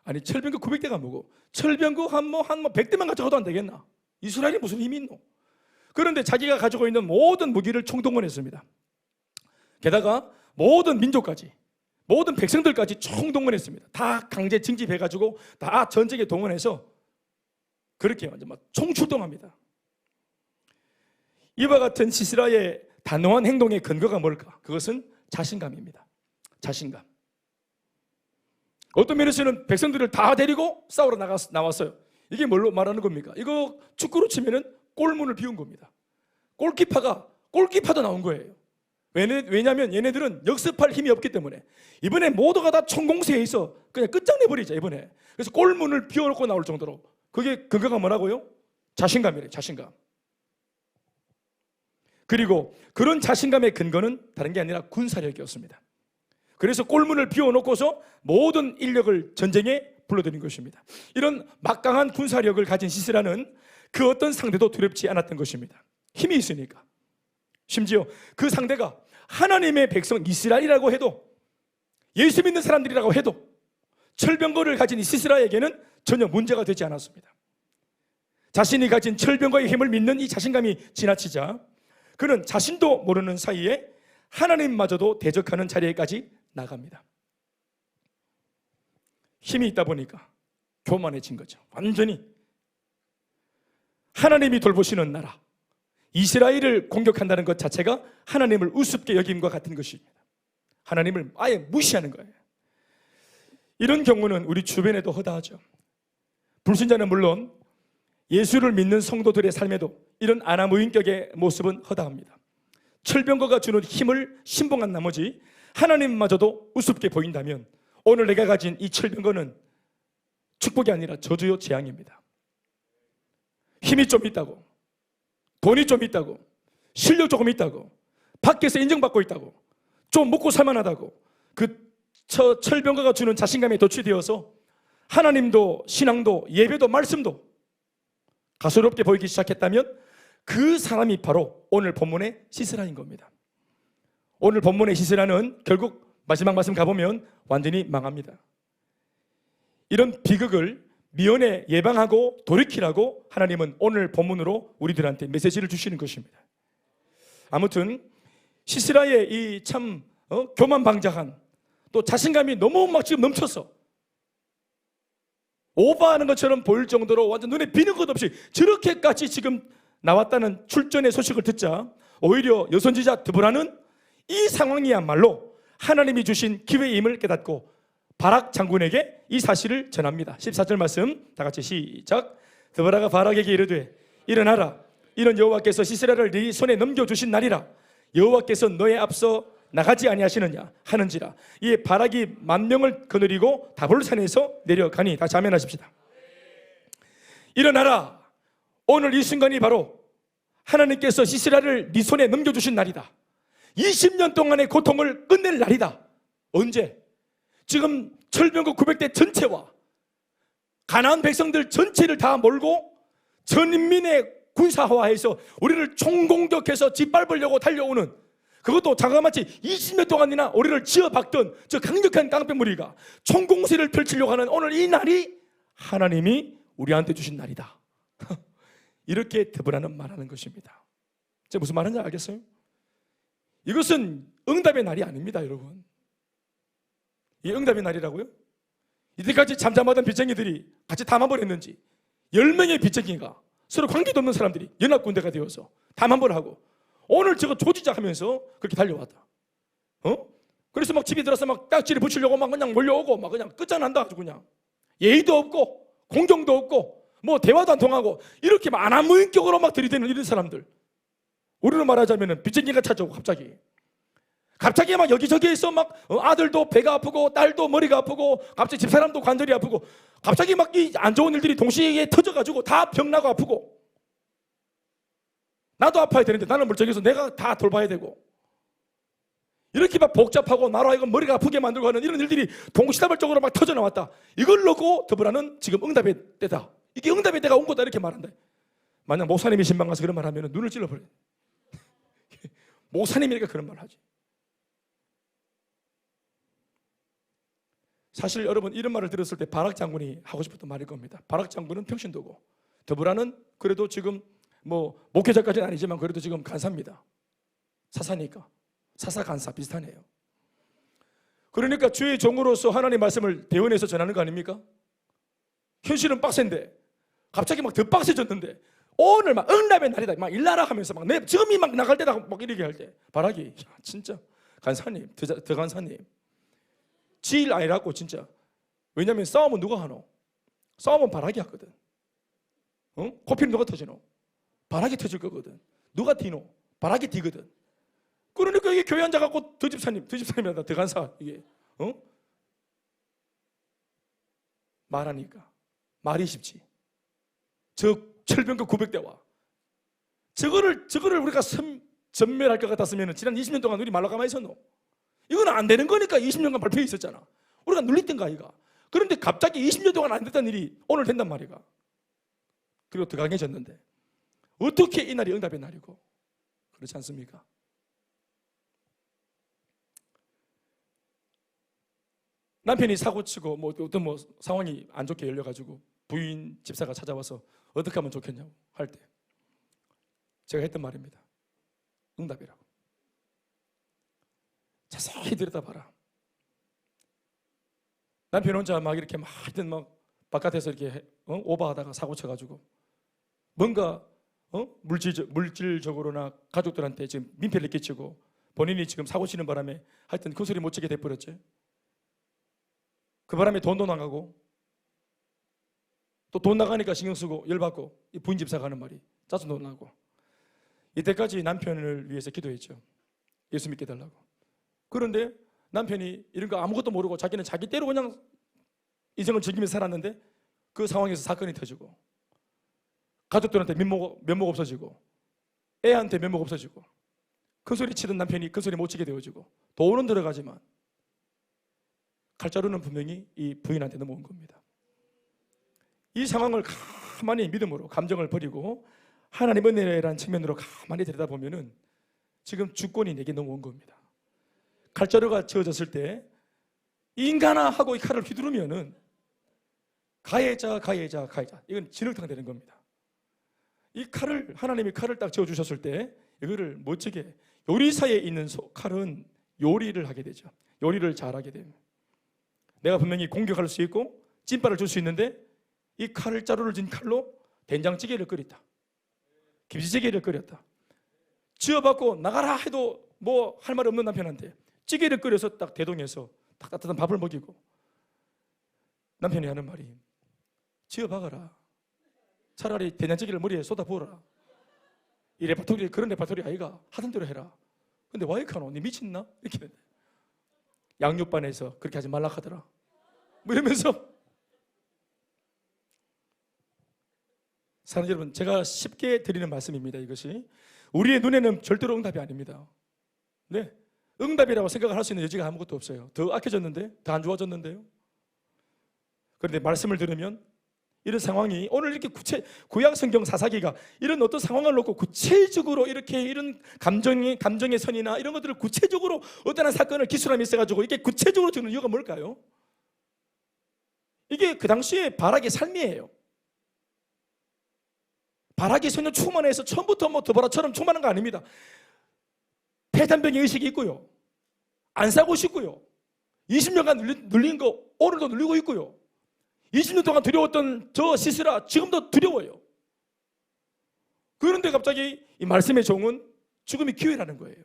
아니 철병거 900대가 뭐고 철병거 한 100대만 가져가도 안 되겠나? 이스라엘이 무슨 힘이 있노? 그런데 자기가 가지고 있는 모든 무기를 총동원했습니다. 게다가 모든 민족까지 모든 백성들까지 총동원했습니다. 다 강제 징집해가지고 다 전쟁에 동원해서 그렇게 완전 막 총출동합니다. 이와 같은 시스라의 단호한 행동의 근거가 뭘까? 그것은 자신감입니다. 자신감. 어떤 면에서는 백성들을 다 데리고 싸우러 나왔어요. 이게 뭘로 말하는 겁니까? 이거 축구로 치면은 골문을 비운 겁니다. 골키퍼도 나온 거예요. 왜냐하면 얘네들은 역습할 힘이 없기 때문에 이번에 모두가 다 총공세에 있어 그냥 끝장내버리자 이번에. 그래서 골문을 비워놓고 나올 정도로. 그게 근거가 뭐라고요? 자신감이래요. 자신감. 그리고 그런 자신감의 근거는 다른 게 아니라 군사력이었습니다. 그래서 골문을 비워놓고서 모든 인력을 전쟁에 불러들인 것입니다. 이런 막강한 군사력을 가진 시스라는 그 어떤 상대도 두렵지 않았던 것입니다. 힘이 있으니까. 심지어 그 상대가 하나님의 백성 이스라엘이라고 해도 예수 믿는 사람들이라고 해도 철병거를 가진 이 시스라에게는 전혀 문제가 되지 않았습니다. 자신이 가진 철병거의 힘을 믿는 이 자신감이 지나치자 그는 자신도 모르는 사이에 하나님마저도 대적하는 자리에까지 나갑니다. 힘이 있다 보니까 교만해진 거죠. 완전히 하나님이 돌보시는 나라 이스라엘을 공격한다는 것 자체가 하나님을 우습게 여김과 같은 것입니다. 하나님을 아예 무시하는 거예요. 이런 경우는 우리 주변에도 허다하죠. 불신자는 물론 예수를 믿는 성도들의 삶에도 이런 아나무인격의 모습은 허다합니다. 철병거가 주는 힘을 신봉한 나머지 하나님마저도 우습게 보인다면 오늘 내가 가진 이 철병거는 축복이 아니라 저주요 재앙입니다. 힘이 좀 있다고, 돈이 좀 있다고, 실력 조금 있다고, 밖에서 인정받고 있다고, 좀 먹고 살만하다고 그 철병거가 주는 자신감에 도취되어서 하나님도 신앙도 예배도 말씀도 가소롭게 보이기 시작했다면 그 사람이 바로 오늘 본문의 시스라인 겁니다. 오늘 본문의 시스라는 결국 마지막 말씀 가보면 완전히 망합니다. 이런 비극을 미연에 예방하고 돌이키라고 하나님은 오늘 본문으로 우리들한테 메시지를 주시는 것입니다. 아무튼 시스라의 이 참 교만방자한 또 자신감이 너무 막 지금 넘쳐서 오버하는 것처럼 보일 정도로 완전 눈에 비는 것 없이 저렇게까지 지금 나왔다는 출전의 소식을 듣자 오히려 여선지자 드보라는 이 상황이야말로 하나님이 주신 기회임을 깨닫고 바락 장군에게 이 사실을 전합니다. 14절 말씀 다 같이 시작. 드보라가 바락에게 이르되 일어나라. 이는 여호와께서 시스라를 네 손에 넘겨주신 날이라. 여호와께서 너의 앞서 나가지 아니하시느냐 하는지라. 이에 바락이 만명을 거느리고 다볼산에서 내려가니. 다시 아멘하십시다. 일어나라. 오늘 이 순간이 바로 하나님께서 시스라를 네 손에 넘겨주신 날이다. 20년 동안의 고통을 끝낼 날이다. 언제? 지금 철병거 900대 전체와 가나안 백성들 전체를 다 몰고 전인민의 군사화해서 우리를 총공격해서 짓밟으려고 달려오는, 그것도 자그마치 20년 동안이나 우리를 지어박던 저 강력한 깡패무리가 총공세를 펼치려고 하는 오늘 이 날이 하나님이 우리한테 주신 날이다. 이렇게 드보라는 말하는 것입니다. 제가 무슨 말하는지 알겠어요? 이것은 응답의 날이 아닙니다, 여러분. 이 응답의 날이라고요? 이때까지 잠잠하던 빚쟁이들이 같이 담합을 했는지 10명의 빚쟁이가 서로 관계도 없는 사람들이 연합군대가 되어서 담합을 하고 오늘 저거 조지자 하면서 그렇게 달려왔다. 그래서 막 집에 들어서 막 딱지를 붙이려고 막 그냥 몰려오고 막 그냥 끝장난다 아주 그냥 예의도 없고 공경도 없고 뭐 대화도 안 통하고 이렇게 막 아나무인격으로 막 들이대는 이런 사람들, 우리로 말하자면 빚쟁이가 찾아오고 갑자기 막 여기저기에서 막 아들도 배가 아프고 딸도 머리가 아프고 갑자기 집사람도 관절이 아프고 갑자기 막 이 안 좋은 일들이 동시에 터져가지고 다 병나고 아프고 나도 아파야 되는데 나는 멀쩡해서 내가 다 돌봐야 되고 이렇게 막 복잡하고 나로 하여금 머리가 아프게 만들고 하는 이런 일들이 동시다발적으로 막 터져나왔다. 이걸 놓고 드보라는 지금 응답의 때다. 이게 응답의 때가 온 거다 이렇게 말한다. 만약 목사님이 신방 가서 그런 말 하면 눈을 찔러버려요. 목사님이니까 그런 말 하지. 사실 여러분 이런 말을 들었을 때 바락 장군이 하고 싶었던 말일 겁니다. 바락 장군은 평신도고 드보라는 그래도 지금 뭐 목회자까지는 아니지만 그래도 지금 간사입니다. 사사니까 사사 간사 비슷하네요. 그러니까 주의 종으로서 하나님의 말씀을 대언해서 전하는 거 아닙니까? 현실은 빡센데 갑자기 막 더 빡세졌는데 오늘 막 응답의 날이다 막 일나라 하면서 막 내 지금이 막 나갈 때다 막 이렇게 할 때 바락이 야, 진짜 간사님 더 간사님 지일 아니라고 진짜. 왜냐하면 싸움은 누가 하노? 싸움은 바락이 하거든. 코피는 누가 터지노? 바락이 터질 거거든. 누가 뒤노? 바락이 뒤거든. 그러니까 이게 교회 앉아 갖고 더 집사님이다 더 간사 이게 말하니까 말이 쉽지. 저 철병거 900대와 저거를 우리가 전멸할 것 같았으면 지난 20년 동안 우리 말로 가만히 있었노? 이건 안 되는 거니까 20년간 발표해 있었잖아. 우리가 눌렸던가 이가. 그런데 갑자기 20년 동안 안 됐던 일이 오늘 된단 말이가. 그리고 더 강해졌는데 어떻게 이 날이 응답의 날이고 그렇지 않습니까? 남편이 사고치고 뭐 어떤 뭐 상황이 안 좋게 열려가지고 부인 집사가 찾아와서 어떻게 하면 좋겠냐고 할 때 제가 했던 말입니다. 응답이라고. 자세히 들여다봐라. 남편 혼자 막 이렇게 막 하여튼 막 바깥에서 이렇게 오버하다가 사고 쳐가지고 뭔가 물질적으로나 가족들한테 지금 민폐를 끼치고 본인이 지금 사고 치는 바람에 하여튼 그 소리 못 치게 돼버렸지. 그 바람에 돈도 나가고 또 돈 나가니까 신경 쓰고 열받고 이 부인 집사가 하는 말이 짜증도 나고. 이때까지 남편을 위해서 기도했죠. 예수 믿게 달라고. 그런데 남편이 이런 거 아무것도 모르고 자기는 자기 때로 그냥 인생을 즐기면서 살았는데 그 상황에서 사건이 터지고 가족들한테 면목 없어지고 애한테 면목 없어지고 큰 소리 치던 남편이 큰 소리 못 치게 되어지고 돈은 들어가지만 칼자루는 분명히 이 부인한테 넘어온 겁니다. 이 상황을 가만히 믿음으로 감정을 버리고 하나님 은혜라는 측면으로 가만히 들여다보면은 지금 주권이 내게 넘어온 겁니다. 칼자루가 쥐어졌을 때 인간아 하고 이 칼을 휘두르면은 가해자 이건 진흙탕 되는 겁니다. 이 칼을 하나님이 칼을 딱 쥐어주셨을 때 이거를 멋지게 요리사에 있는 칼은 요리를 하게 되죠. 요리를 잘하게 됩니다. 내가 분명히 공격할 수 있고 찐빠를 줄 수 있는데 이 칼을 자루를 진 칼로 된장찌개를 끓였다. 김치찌개를 끓였다. 지어받고 나가라 해도 뭐 할 말 없는 남편한테 찌개를 끓여서 딱 대동해서 딱 따뜻한 밥을 먹이고 남편이 하는 말이 지어박아라. 차라리 된장찌개를 머리에 쏟아부어라. 이 레파토리 그런 레파토리 아이가 하던 대로 해라. 근데 와이카노 니 미쳤나? 이렇게 된다. 양육반에서 그렇게 하지 말라 하더라. 뭐 이러면서 사랑하는 여러분, 제가 쉽게 드리는 말씀입니다. 이것이 우리의 눈에는 절대로 응답이 아닙니다. 네, 응답이라고 생각을 할 수 있는 여지가 아무것도 없어요. 더 악해졌는데, 더 안 좋아졌는데요. 그런데 말씀을 들으면 이런 상황이 오늘 이렇게 구약 성경 사사기가 이런 어떤 상황을 놓고 구체적으로 이렇게 이런 감정의 선이나 이런 것들을 구체적으로 어떤 사건을 기술함이 있어가지고 이게 구체적으로 주는 이유가 뭘까요? 이게 그 당시에 바락의 삶이에요. 바락이 성령 충만해서 처음부터 뭐 드보라처럼 충만한 거 아닙니다. 폐단병의 의식이 있고요. 안 사고 싶고요. 20년간 눌린 거 오늘도 눌리고 있고요. 20년 동안 두려웠던 저 시스라 지금도 두려워요. 그런데 갑자기 이 말씀의 종은 죽음이 기회라는 거예요.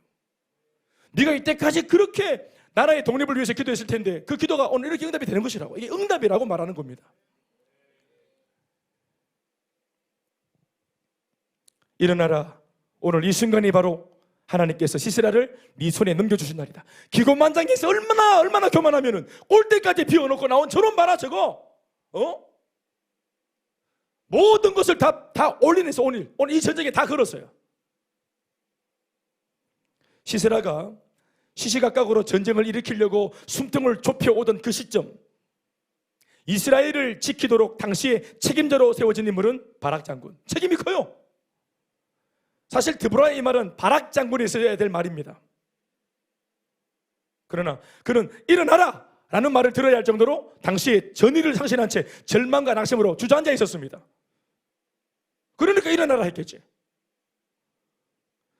네가 이때까지 그렇게 나라의 독립을 위해서 기도했을 텐데 그 기도가 오늘 이렇게 응답이 되는 것이라고. 이게 응답이라고 말하는 겁니다. 일어나라. 오늘 이 순간이 바로 하나님께서 시스라를 네 손에 넘겨주신 날이다. 기고만장해서 얼마나 교만하면은 올 때까지 비워놓고 나온 저런 봐라 저거. 모든 것을 다 올인해서 오늘 이 전쟁에 다 걸었어요. 시스라가 시시각각으로 전쟁을 일으키려고 숨통을 좁혀오던 그 시점, 이스라엘을 지키도록 당시에 책임자로 세워진 인물은 바락 장군. 책임이 커요. 사실 드보라의 이 말은 바락 장군이 써야 될 말입니다. 그러나 그는 일어나라 라는 말을 들어야 할 정도로 당시에 전의를 상실한 채 절망과 낙심으로 주저앉아 있었습니다. 그러니까 일어나라 했겠지.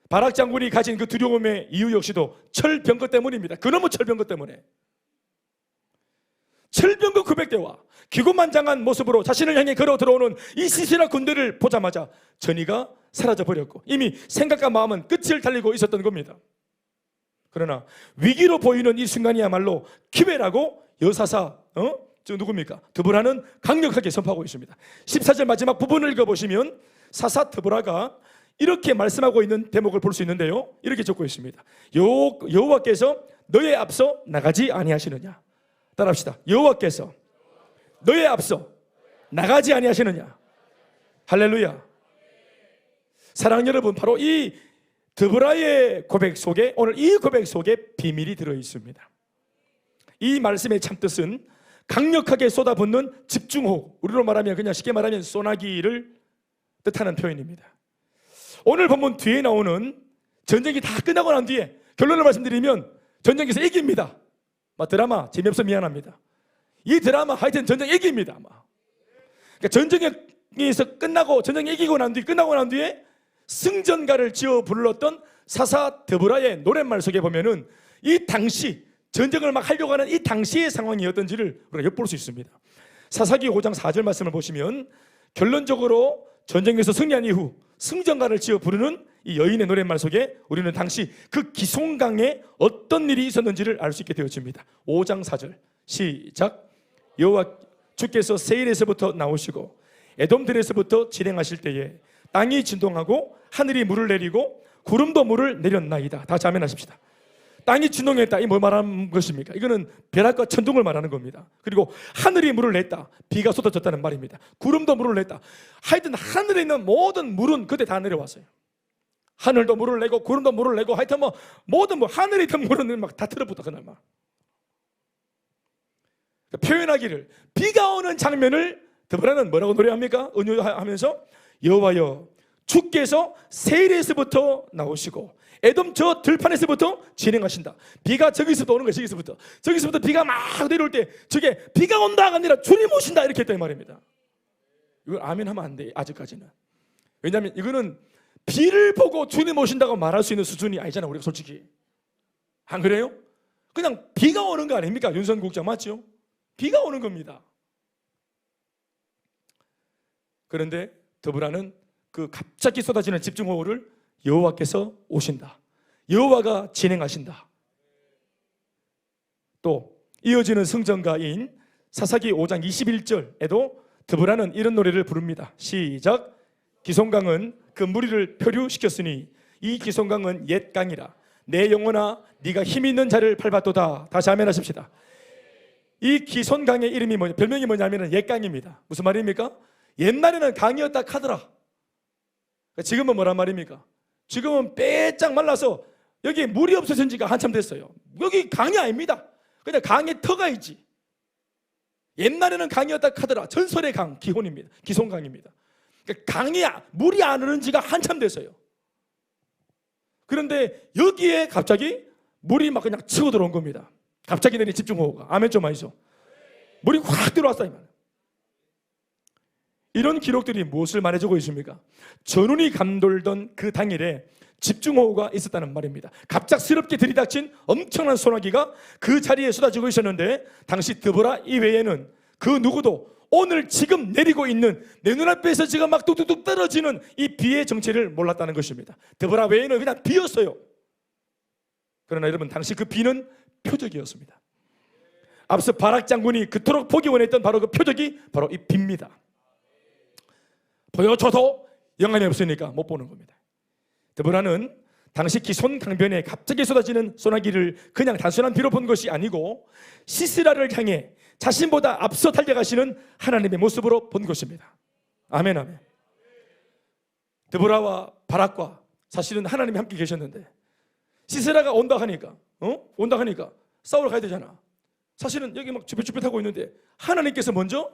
바락 장군이 가진 그 두려움의 이유 역시도 철병거 때문입니다. 그놈의 철병거 때문에. 철병거 900대와 기고만장한 모습으로 자신을 향해 걸어 들어오는 이 시시라 군대를 보자마자 전의가 사라져 버렸고 이미 생각과 마음은 끝을 달리고 있었던 겁니다. 그러나 위기로 보이는 이 순간이야말로 기회라고 여사사 저 누굽니까? 드보라는 강력하게 선포하고 있습니다. 14절 마지막 부분을 읽어보시면 사사 드보라가 이렇게 말씀하고 있는 대목을 볼 수 있는데요, 이렇게 적고 있습니다. 여호와께서 너의 앞서 나가지 아니하시느냐. 따라합시다. 여호와께서 너의 앞서 나가지 아니하시느냐. 할렐루야. 사랑하는 여러분, 바로 이 드보라의 고백 속에 오늘 이 고백 속에 비밀이 들어 있습니다. 이 말씀의 참뜻은 강력하게 쏟아붓는 집중호흡, 우리로 말하면 그냥 쉽게 말하면 소나기를 뜻하는 표현입니다. 오늘 본문 뒤에 나오는 전쟁이 다 끝나고 난 뒤에 결론을 말씀드리면 전쟁에서 이깁니다. 드라마 재미없어 미안합니다. 이 드라마 하여튼 전쟁 이깁니다. 그러니까 전쟁에서 끝나고 전쟁이 이기고 난 뒤 끝나고 난 뒤에 승전가를 지어 불렀던 사사 드보라의 노랫말 속에 보면은 이 당시 전쟁을 막 하려고 하는 이 당시의 상황이 어떤지를 우리가 엿볼 수 있습니다. 사사기 5장 4절 말씀을 보시면 결론적으로 전쟁에서 승리한 이후 승전가를 지어 부르는 이 여인의 노랫말 속에 우리는 당시 그 기송강에 어떤 일이 있었는지를 알 수 있게 되어집니다. 5장 4절 시작. 여호와 주께서 세일에서부터 나오시고 에돔들에서부터 진행하실 때에 땅이 진동하고 하늘이 물을 내리고 구름도 물을 내렸나이다. 다 아멘하십시다. 땅이 진동했다. 이 뭘 말하는 것입니까? 이거는 벼락과 천둥을 말하는 겁니다. 그리고 하늘이 물을 냈다. 비가 쏟아졌다는 말입니다. 구름도 물을 냈다. 하여튼 하늘에 있는 모든 물은 그때 다 내려왔어요. 하늘도 물을 내고 구름도 물을 내고 하여튼 모든 하늘에 있던 물은 막 다 틀어붙어 그날 막. 표현하기를 비가 오는 장면을 드보라는 뭐라고 노래합니까? 은유하면서 여호와여 주께서 세일에서부터 나오시고 에돔 저 들판에서부터 진행하신다. 비가 저기서부터 오는 거예요. 저기서부터 비가 막 내려올 때 저게 비가 온다가 아니라 주님 오신다 이렇게 했단 말입니다. 이걸 아멘 하면 안 돼. 아직까지는. 왜냐하면 이거는 비를 보고 주님 오신다고 말할 수 있는 수준이 아니잖아요. 우리가 솔직히. 안 그래요? 그냥 비가 오는 거 아닙니까? 윤선 국장 맞죠? 비가 오는 겁니다. 그런데 드보라는 그 갑자기 쏟아지는 집중호우를 여호와께서 오신다. 여호와가 진행하신다. 또 이어지는 승전가인 사사기 5장 21절에도 드보라는 이런 노래를 부릅니다. 시작. 기송강은 그 무리를 표류시켰으니 이 기송강은 옛 강이라 내 영혼아 네가 힘 있는 자를 밟았도다. 다시 아멘 하십시다. 이 기손강의 이름이 별명이 뭐냐면 옛 강입니다. 무슨 말입니까? 옛날에는 강이었다 카더라. 지금은 뭐란 말입니까? 지금은 빼짝 말라서 여기 물이 없어진 지가 한참 됐어요. 여기 강이 아닙니다. 그냥 강에 터가 있지. 옛날에는 강이었다 카더라. 전설의 강 기혼입니다. 기손강입니다. 그러니까 강이 물이 안 흐르는 지가 한참 됐어요. 그런데 여기에 갑자기 물이 막 그냥 치고 들어온 겁니다. 갑자기 내린 집중호우가. 아멘 좀 하이소. 물이 확 들어왔어요. 이런 기록들이 무엇을 말해주고 있습니까? 전운이 감돌던 그 당일에 집중호우가 있었다는 말입니다. 갑작스럽게 들이닥친 엄청난 소나기가 그 자리에 쏟아지고 있었는데 당시 드보라 이외에는 그 누구도 오늘 지금 내리고 있는 내 눈앞에서 지금 막 뚝뚝뚝 떨어지는 이 비의 정체를 몰랐다는 것입니다. 드보라 외에는 그냥 비였어요. 그러나 여러분 당시 그 비는 표적이었습니다. 앞서 바락 장군이 그토록 보기 원했던 바로 그 표적이 바로 이 비입니다. 보여줘도 영향이 없으니까 못 보는 겁니다. 드보라는 당시 기손 강변에 갑자기 쏟아지는 소나기를 그냥 단순한 비로 본 것이 아니고 시스라를 향해 자신보다 앞서 달려가시는 하나님의 모습으로 본 것입니다. 아멘 아멘. 드보라와 바락과 사실은 하나님이 함께 계셨는데 시스라가 온다 하니까 싸우러 가야 되잖아. 사실은 여기 막 주뼛주뼛 하고 있는데 하나님께서 먼저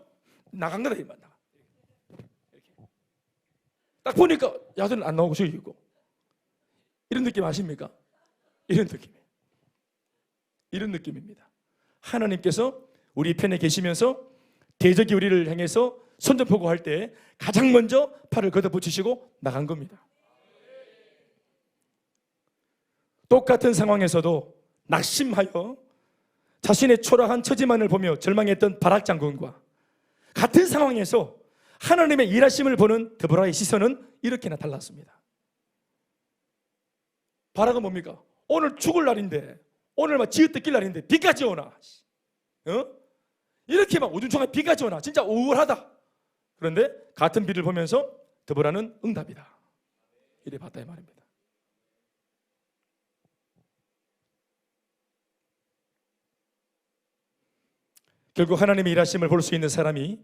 나간 거다 이 말. 딱 보니까 야들은 안 나오고 저기 있고. 이런 느낌 아십니까? 이런 느낌입니다. 하나님께서 우리 편에 계시면서 대적이 우리를 향해서 선전포고할 때 가장 먼저 팔을 걷어붙이시고 나간 겁니다. 똑같은 상황에서도 낙심하여 자신의 초라한 처지만을 보며 절망했던 바락 장군과 같은 상황에서 하나님의 일하심을 보는 데보라의 시선은 이렇게나 달랐습니다. 바락은 뭡니까? 오늘 죽을 날인데, 오늘 막 지읒뜯길 날인데 비까지 오나? 이렇게 막 우중충하게 비까지 오나? 진짜 우울하다. 그런데 같은 비를 보면서 데보라는 응답이다, 이래 봤다 이 말입니다. 결국 하나님의 일하심을 볼 수 있는 사람이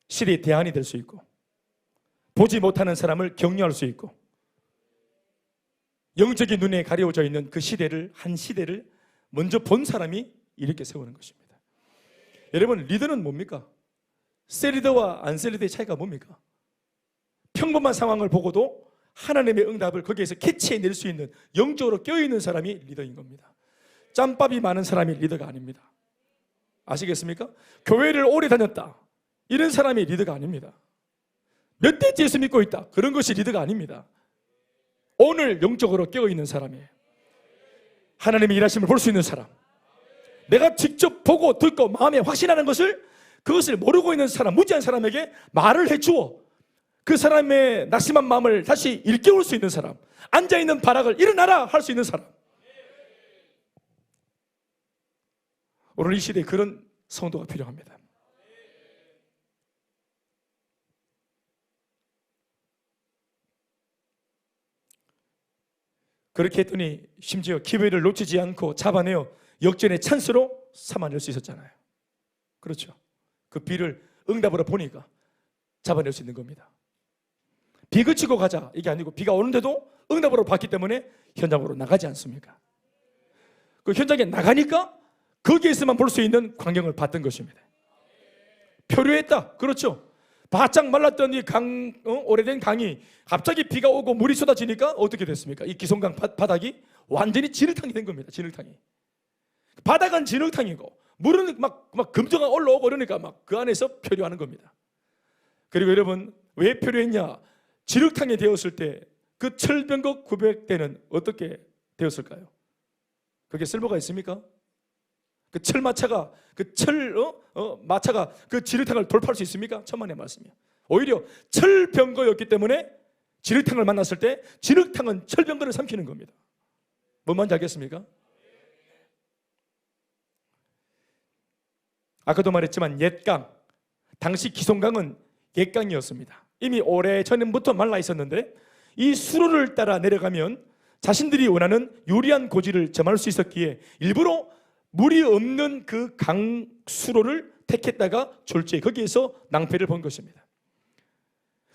시대의 대안이 될 수 있고, 보지 못하는 사람을 격려할 수 있고, 영적인 눈에 가려져 있는 그 시대를, 한 시대를 먼저 본 사람이 이렇게 세우는 것입니다. 여러분, 리더는 뭡니까? 세 리더와 안 세 리더의 차이가 뭡니까? 평범한 상황을 보고도 하나님의 응답을 거기에서 캐치해낼 수 있는, 영적으로 껴있는 사람이 리더인 겁니다. 짬밥이 많은 사람이 리더가 아닙니다. 아시겠습니까? 교회를 오래 다녔다, 이런 사람이 리더가 아닙니다. 몇 대째 예수 믿고 있다, 그런 것이 리더가 아닙니다. 오늘 영적으로 깨어있는 사람이에요. 하나님의 일하심을 볼 수 있는 사람, 내가 직접 보고 듣고 마음에 확신하는 것을, 그것을 모르고 있는 사람, 무지한 사람에게 말을 해주어 그 사람의 낙심한 마음을 다시 일깨울 수 있는 사람, 앉아있는 바락을 일어나라 할 수 있는 사람. 오늘 이 시대에 그런 성도가 필요합니다. 그렇게 했더니 심지어 기회를 놓치지 않고 잡아내어 역전의 찬스로 삼아낼 수 있었잖아요. 그렇죠. 그 비를 응답으로 보니까 잡아낼 수 있는 겁니다. 비 그치고 가자 이게 아니고, 비가 오는데도 응답으로 봤기 때문에 현장으로 나가지 않습니까? 그 현장에 나가니까 거기에서만 볼 수 있는 광경을 봤던 것입니다. 표류했다. 그렇죠. 바짝 말랐던 이 오래된 강이 갑자기 비가 오고 물이 쏟아지니까 어떻게 됐습니까? 이 기송강 바닥이 완전히 진흙탕이 된 겁니다. 진흙탕이. 바닥은 진흙탕이고 물은 막 금저가 올라오고 그러니까 막 그 안에서 표류하는 겁니다. 그리고 여러분, 왜 표류했냐? 진흙탕이 되었을 때 그 철병거 900대는 어떻게 되었을까요? 그게 쓸모가 있습니까? 그 철마차가 마차가 그 진흙탕을 돌파할 수 있습니까? 천만의 말씀이요. 오히려 철병거였기 때문에 진흙탕을 만났을 때 진흙탕은 철병거를 삼키는 겁니다. 뭔 말인지 알겠습니까? 아까도 말했지만 옛강, 당시 기송강은 옛강이었습니다. 이미 오래전부터 말라 있었는데 이 수로를 따라 내려가면 자신들이 원하는 유리한 고지를 점할 수 있었기에 일부러 물이 없는 그 강수로를 택했다가 졸지에 거기에서 낭패를 본 것입니다.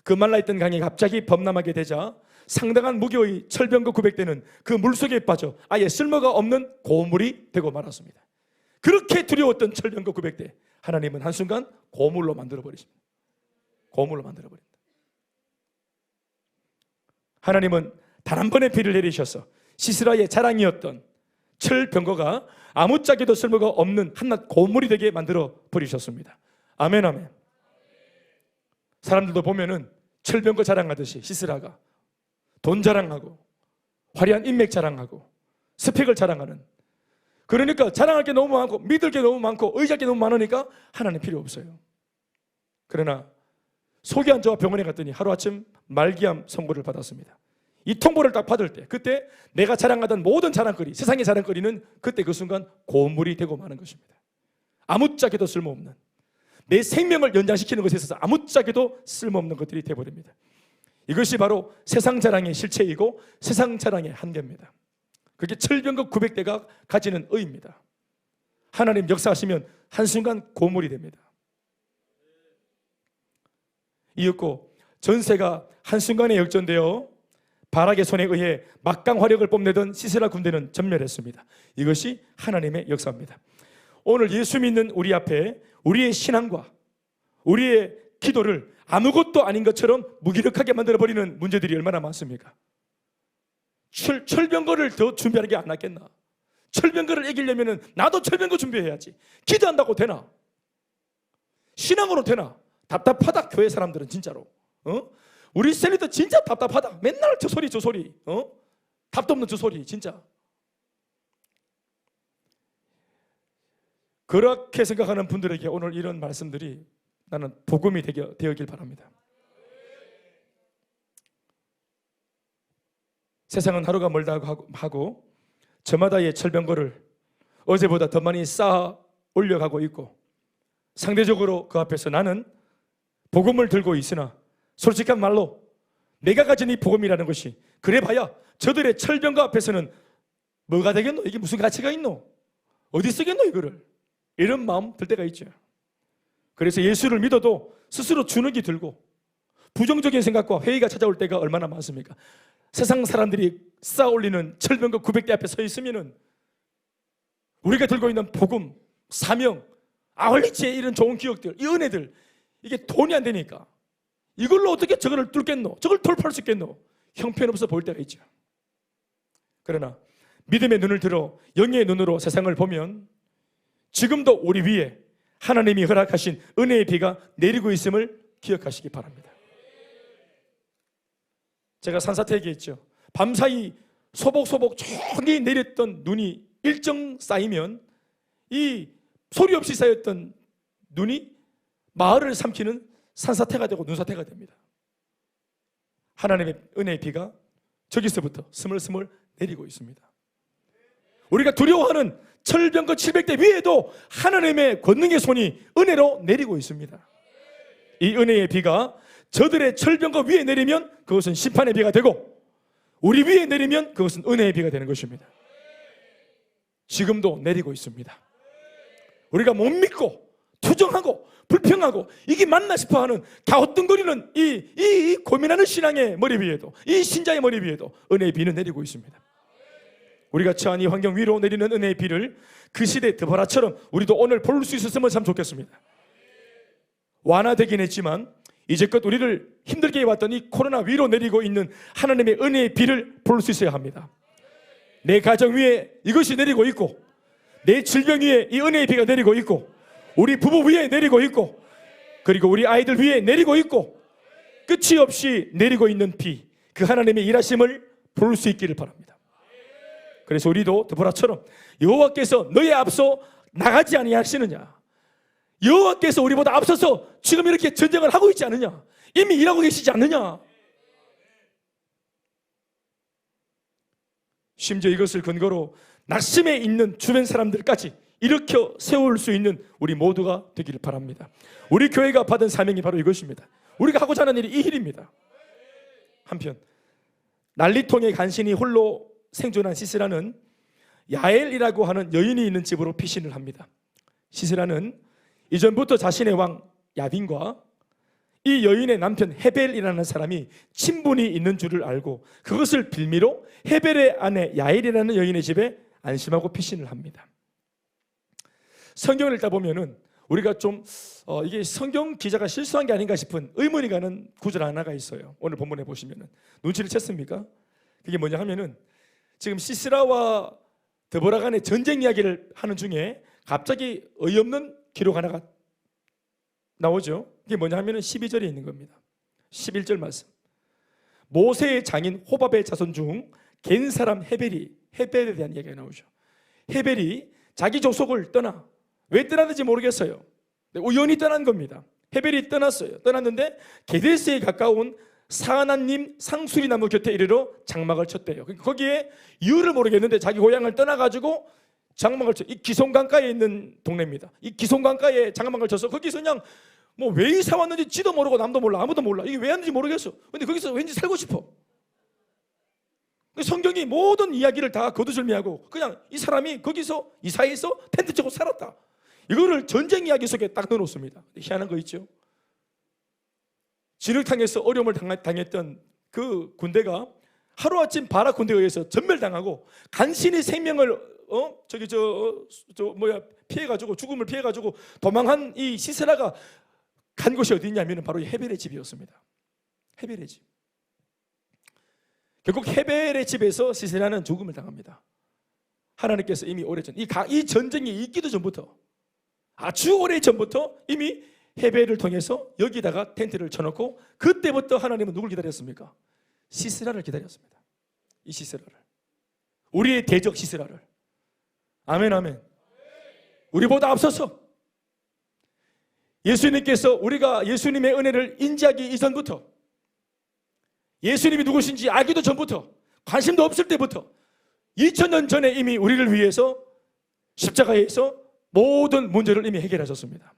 그 말라있던 강이 갑자기 범람하게 되자 상당한 무게의 철병거 900대는 그 물속에 빠져 아예 쓸모가 없는 고물이 되고 말았습니다. 그렇게 두려웠던 철병거 900대, 하나님은 한순간 고물로 만들어버리십니다. 고물로 만들어버립니다. 하나님은 단 한 번의 비를 내리셔서 시스라의 자랑이었던 철병거가 아무짝에도 쓸모가 없는 한낱 고물이 되게 만들어 버리셨습니다. 아멘, 아멘. 사람들도 보면은 철병거 자랑하듯이 시스라가 돈 자랑하고 화려한 인맥 자랑하고 스펙을 자랑하는, 그러니까 자랑할 게 너무 많고 믿을 게 너무 많고 의지할 게 너무 많으니까 하나님 필요 없어요. 그러나 속이 안 좋아 병원에 갔더니 하루아침 말기암 선고를 받았습니다. 이 통보를 딱 받을 때, 그때 내가 자랑하던 모든 자랑거리, 세상의 자랑거리는 그때 그 순간 고물이 되고 마는 것입니다. 아무짝에도 쓸모없는, 내 생명을 연장시키는 것에 있어서 아무짝에도 쓸모없는 것들이 되어버립니다. 이것이 바로 세상 자랑의 실체이고 세상 자랑의 한계입니다. 그게 철병거 900대가 가지는 의입니다. 하나님 역사하시면 한순간 고물이 됩니다. 이윽고 전세가 한순간에 역전되어 바락의 손에 의해 막강 화력을 뽐내던 시스라 군대는 전멸했습니다. 이것이 하나님의 역사입니다. 오늘 예수 믿는 우리 앞에 우리의 신앙과 우리의 기도를 아무것도 아닌 것처럼 무기력하게 만들어버리는 문제들이 얼마나 많습니까? 철병거를 더 준비하는 게 안 낫겠나? 철병거를 이기려면 나도 철병거 준비해야지. 기도한다고 되나? 신앙으로 되나? 답답하다. 교회 사람들은 진짜로. 우리 셀리도 진짜 답답하다. 맨날 저 소리 저 소리. 답도 없는 저 소리 진짜. 그렇게 생각하는 분들에게 오늘 이런 말씀들이 나는 복음이 되어길 바랍니다. 세상은 하루가 멀다고 하고 저마다의 철병거를 어제보다 더 많이 쌓아 올려가고 있고, 상대적으로 그 앞에서 나는 복음을 들고 있으나 솔직한 말로 내가 가진 이 복음이라는 것이 그래봐야 저들의 철병거 앞에서는 뭐가 되겠노? 이게 무슨 가치가 있노? 어디 쓰겠노 이거를? 이런 마음 들 때가 있죠. 그래서 예수를 믿어도 스스로 주눅이 들고 부정적인 생각과 회의가 찾아올 때가 얼마나 많습니까? 세상 사람들이 쌓아 올리는 철병거 900대 앞에 서 있으면은 우리가 들고 있는 복음, 사명, 아울리치의 이런 좋은 기억들, 이 은혜들, 이게 돈이 안 되니까 이걸로 어떻게 저거를 뚫겠노? 저걸 돌파할 수 있겠노? 형편없어 보일 때가 있죠. 그러나 믿음의 눈을 들어 영의 눈으로 세상을 보면 지금도 우리 위에 하나님이 허락하신 은혜의 비가 내리고 있음을 기억하시기 바랍니다. 제가 산사태 얘기했죠. 밤사이 소복소복 조용히 내렸던 눈이 일정 쌓이면 이 소리 없이 쌓였던 눈이 마을을 삼키는 산사태가 되고 눈사태가 됩니다. 하나님의 은혜의 비가 저기서부터 스물스물 내리고 있습니다. 우리가 두려워하는 철병거 700대 위에도 하나님의 권능의 손이 은혜로 내리고 있습니다. 이 은혜의 비가 저들의 철병거 위에 내리면 그것은 심판의 비가 되고, 우리 위에 내리면 그것은 은혜의 비가 되는 것입니다. 지금도 내리고 있습니다. 우리가 못 믿고 투정하고 불평하고 이게 맞나 싶어하는 갸우뚱거리는 이 고민하는 신앙의 머리 위에도, 이 신자의 머리 위에도 은혜의 비는 내리고 있습니다. 우리가 처한 이 환경 위로 내리는 은혜의 비를 그 시대 드보라처럼 우리도 오늘 볼 수 있었으면 참 좋겠습니다. 완화되긴 했지만 이제껏 우리를 힘들게 해왔던 이 코로나 위로 내리고 있는 하나님의 은혜의 비를 볼 수 있어야 합니다. 내 가정 위에 이것이 내리고 있고, 내 질병 위에 이 은혜의 비가 내리고 있고, 우리 부부 위에 내리고 있고, 그리고 우리 아이들 위에 내리고 있고, 끝이 없이 내리고 있는 비, 그 하나님의 일하심을 볼 수 있기를 바랍니다. 그래서 우리도 드보라처럼 여호와께서 너의 앞서 나가지 아니하시느냐, 여호와께서 우리보다 앞서서 지금 이렇게 전쟁을 하고 있지 않느냐, 이미 일하고 계시지 않느냐, 심지어 이것을 근거로 낙심에 있는 주변 사람들까지 일으켜 세울 수 있는 우리 모두가 되기를 바랍니다. 우리 교회가 받은 사명이 바로 이것입니다. 우리가 하고자 하는 일이 이 일입니다. 한편 난리통에 간신히 홀로 생존한 시스라는 야엘이라고 하는 여인이 있는 집으로 피신을 합니다. 시스라는 이전부터 자신의 왕 야빈과 이 여인의 남편 헤벨이라는 사람이 친분이 있는 줄을 알고 그것을 빌미로 헤벨의 아내 야엘이라는 여인의 집에 안심하고 피신을 합니다. 성경을 읽다 보면은 우리가 좀 이게 성경 기자가 실수한 게 아닌가 싶은 의문이 가는 구절 하나가 있어요. 오늘 본문에 보시면은 눈치를 챘습니까? 그게 뭐냐 하면은 지금 시스라와 드보라 간의 전쟁 이야기를 하는 중에 갑자기 어이없는 기록 하나가 나오죠. 이게 뭐냐 하면은 12절에 있는 겁니다. 11절 말씀. 모세의 장인 호밥의 자손 중 겐 사람 헤벨에 대한 이야기가 나오죠. 헤벨이 자기 족속을 떠나, 왜 떠났는지 모르겠어요. 우연히 떠난 겁니다. 헤벨이 떠났어요. 떠났는데 게데스에 가까운 사하나님 상수리 나무 곁에 이르러 장막을 쳤대요. 거기에 이유를 모르겠는데 자기 고향을 떠나가지고 장막을 쳐. 이 기송강가에 있는 동네입니다. 이 기송강가에 장막을 쳐서 거기서 그냥 뭐 왜 이사 왔는지 지도 모르고 남도 몰라, 아무도 몰라. 이게 왜 왔는지 모르겠어. 근데 거기서 왠지 살고 싶어. 성경이 모든 이야기를 다 거두절미하고 그냥 이 사람이 거기서 이사해서 텐트 치고 살았다. 이거를 전쟁 이야기 속에 딱 넣어놓습니다. 희한한 거 있죠. 진흙탕에서 어려움을 당했던 그 군대가 하루아침 바라 군대에 의해서 전멸당하고 간신히 생명을 피해가지고 죽음을 피해가지고 도망한 이 시세라가 간 곳이 어디냐면 바로 헤벨의 집이었습니다. 헤벨의 집. 결국 헤벨의 집에서 시세라는 죽음을 당합니다. 하나님께서 이미 오래전 이 전쟁이 있기도 전부터, 아주 오래 전부터 이미 헤베를 통해서 여기다가 텐트를 쳐놓고, 그때부터 하나님은 누굴 기다렸습니까? 시스라를 기다렸습니다. 이 시스라를, 우리의 대적 시스라를. 아멘, 아멘. 우리보다 앞서서 예수님께서, 우리가 예수님의 은혜를 인지하기 이전부터, 예수님이 누구신지 알기도 전부터, 관심도 없을 때부터 2000년 전에 이미 우리를 위해서 십자가에서 모든 문제를 이미 해결하셨습니다.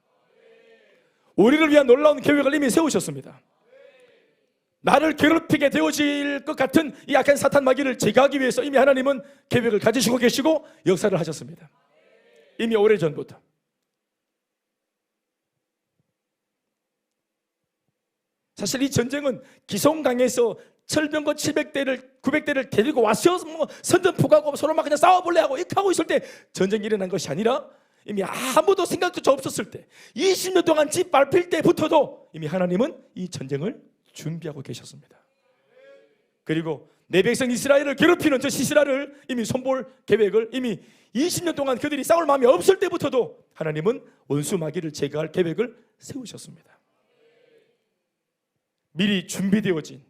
우리를 위한 놀라운 계획을 이미 세우셨습니다. 나를 괴롭히게 되어질 것 같은 이 악한 사탄 마귀를 제거하기 위해서 이미 하나님은 계획을 가지시고 계시고 역사를 하셨습니다. 이미 오래전부터. 사실 이 전쟁은 기송강에서 철병거 700대를 900대를 데리고 와서 선전포고하고 서로 막 그냥 싸워볼래 하고 이렇게 하고 있을 때 전쟁이 일어난 것이 아니라, 이미 아무도 생각조차 없었을 때 20년 동안 집 밟힐 때부터도 이미 하나님은 이 전쟁을 준비하고 계셨습니다. 그리고 내 백성 이스라엘을 괴롭히는 저 시스라를 이미 손볼 계획을 이미 20년 동안 그들이 싸울 마음이 없을 때부터도 하나님은 원수 마귀를 제거할 계획을 세우셨습니다. 미리 준비되어진,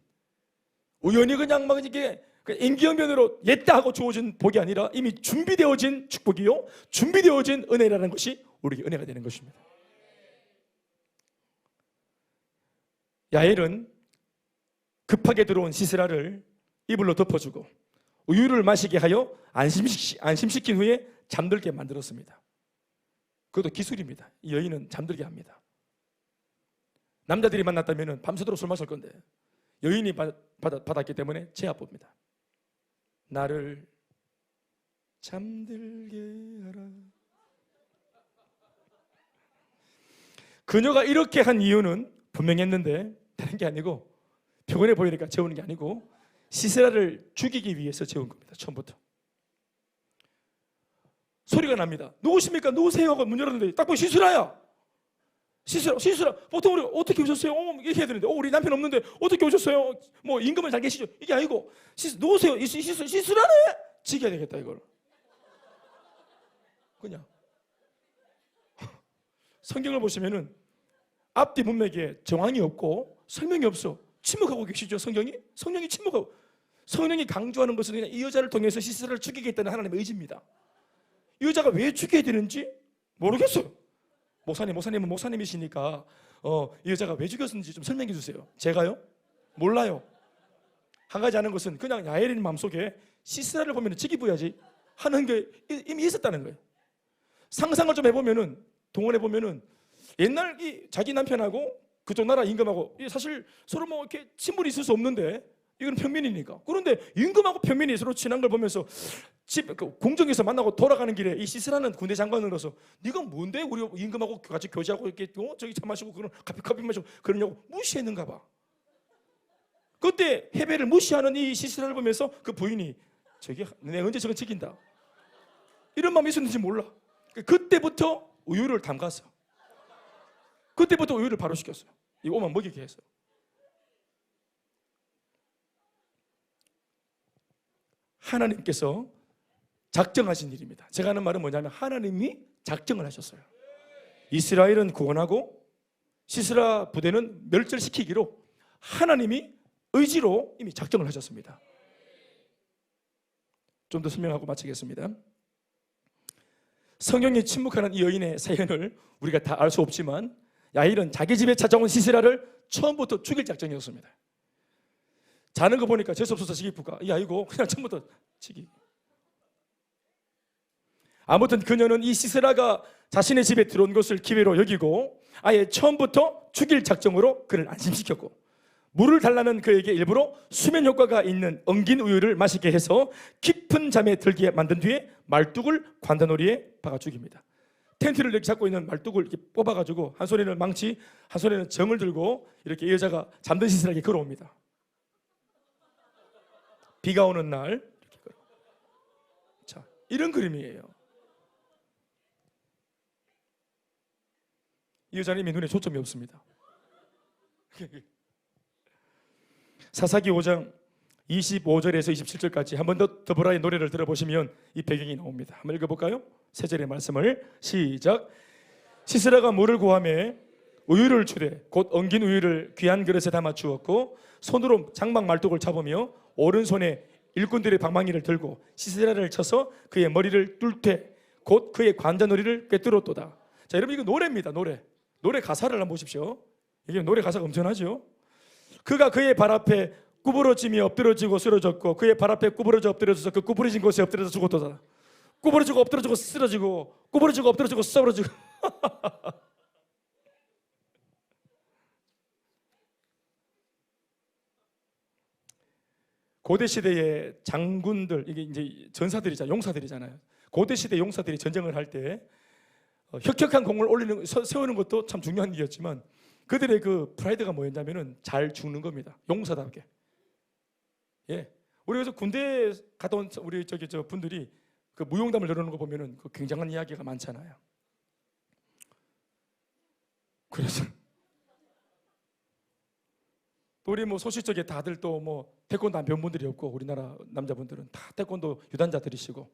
우연히 그냥 막 이게 임기응변으로 옛다 하고 주어진 복이 아니라 이미 준비되어진 축복이요, 준비되어진 은혜라는 것이 우리에게 은혜가 되는 것입니다. 야엘은 급하게 들어온 시스라를 이불로 덮어주고 우유를 마시게 하여 안심시킨 후에 잠들게 만들었습니다. 그것도 기술입니다. 이 여인은 잠들게 합니다. 남자들이 만났다면 밤새도록 술 마실 건데 여인이 받았기 때문에 제압법입니다. 나를 잠들게 하라. 그녀가 이렇게 한 이유는 분명했는데 다른 게 아니고, 피곤해 보이니까 재우는 게 아니고 시스라를 죽이기 위해서 재운 겁니다. 처음부터 소리가 납니다. 누구십니까? 누구세요? 하고 문 열었는데 딱 보니 시스라야. 시스라. 보통 우리가 어떻게 오셨어요? 이렇게 해야 되는데, 우리 남편 없는데 어떻게 오셨어요? 뭐 임금은 잘 계시죠? 이게 아니고 누구세요? 시스라네? 지켜야 되겠다 이걸. 그냥 성경을 보시면은 앞뒤 문맥에 정황이 없고 설명이 없어. 침묵하고 계시죠? 성령이 침묵하고. 성령이 강조하는 것은 그냥 이 여자를 통해서 시스라를 죽이겠다는 하나님의 의지입니다. 이 여자가 왜 죽여야 되는지 모르겠어요. 목사님은 목사님이시니까 이 여자가 왜 죽였는지 좀 설명해 주세요. 제가요? 몰라요. 한 가지 아는 것은 그냥 야엘의 마음속에 시스라를 보면 직이부야지 하는 게 이미 있었다는 거예요. 상상을 좀 해보면은, 동원해 보면은 옛날 이 자기 남편하고 그쪽 나라 임금하고 사실 서로 뭐 이렇게 친분이 있을 수 없는데, 이건 평민이니까. 그런데 임금하고 평민이 서로 친한 걸 보면서 궁정에서 만나고 돌아가는 길에 이 시스라는 군대 장관으로서 네가 뭔데 우리 임금하고 같이 교제하고 이렇게 저기 차 마시고 그런 커피 마시고 그러냐고 무시했는가 봐. 그때 헤베를 무시하는 이 시스라를 보면서 그 부인이 저기 내 언제 저건 지킨다 이런 마음이 있었는지 몰라. 그때부터 우유를 담갔어. 그때부터 우유를 바로 시켰어요. 이 오만 먹이게 해서. 하나님께서 작정하신 일입니다. 제가 하는 말은 뭐냐면 하나님이 작정을 하셨어요. 이스라엘은 구원하고 시스라 부대는 멸절시키기로 하나님이 의지로 이미 작정을 하셨습니다. 좀 더 설명하고 마치겠습니다. 성경에 침묵하는 이 여인의 사연을 우리가 다 알 수 없지만, 야일은 자기 집에 찾아온 시스라를 처음부터 죽일 작정이었습니다. 자는 거 보니까 재수 없어서 지기쁘까? 아이고 그냥 처음부터 지기. 아무튼 그녀는 이 시스라가 자신의 집에 들어온 것을 기회로 여기고 아예 처음부터 죽일 작정으로 그를 안심시켰고, 물을 달라는 그에게 일부러 수면 효과가 있는 엉긴 우유를 마시게 해서 깊은 잠에 들게 만든 뒤에 말뚝을 관자놀이에 박아 죽입니다. 텐트를 이렇게 잡고 있는 말뚝을 이렇게 뽑아가지고 한 손에는 망치, 한 손에는 정을 들고 이렇게 이 여자가 잠든 시스라에게 걸어옵니다. 비가 오는 날 이렇게 걸어. 자, 이런 그림이에요. 이 여자는 이미 눈에 초점이 없습니다. 사사기 5장 25절에서 27절까지 한 번 더 더브라의 노래를 들어보시면 이 배경이 나옵니다. 한번 읽어볼까요? 세 절의 말씀을 시작. 시스라가 물을 구하며 우유를 주되 곧 엉긴 우유를 귀한 그릇에 담아 주었고 손으로 장막 말뚝을 잡으며 오른손에 일꾼들의 방망이를 들고 시스라를 쳐서 그의 머리를 뚫되 곧 그의 관자놀이를 꿰뚫었도다. 자, 여러분 이거 노래입니다. 노래 가사를 한번 보십시오. 이게 노래 가사가 엄청나죠. 그가 그의 발 앞에 구부러지며 엎드러지고 쓰러졌고 그의 발 앞에 구부러져 엎드려져서 그 구부러진 곳에 엎드려서 죽었도다. 구부러지고 엎드러지고 쓰러지고 구부러지고 엎드러지고 쓰러지고 고대 시대의 장군들, 이게 이제 전사들이잖아요. 용사들이잖아요. 고대 시대 용사들이 전쟁을 할 때 혁혁한 공을 세우는 것도 참 중요한 일이었지만 그들의 그 프라이드가 뭐였냐면은 잘 죽는 겁니다. 용사답게. 예. 우리 그래서 군대에 갔다 온 우리 저 분들이 그 무용담을 들어오는 거 보면은 그 굉장한 이야기가 많잖아요. 그래서 우리 뭐 소식적에 다들 또 뭐 태권도 안 배운 분들이 없고 우리나라 남자분들은 다 태권도 유단자들이시고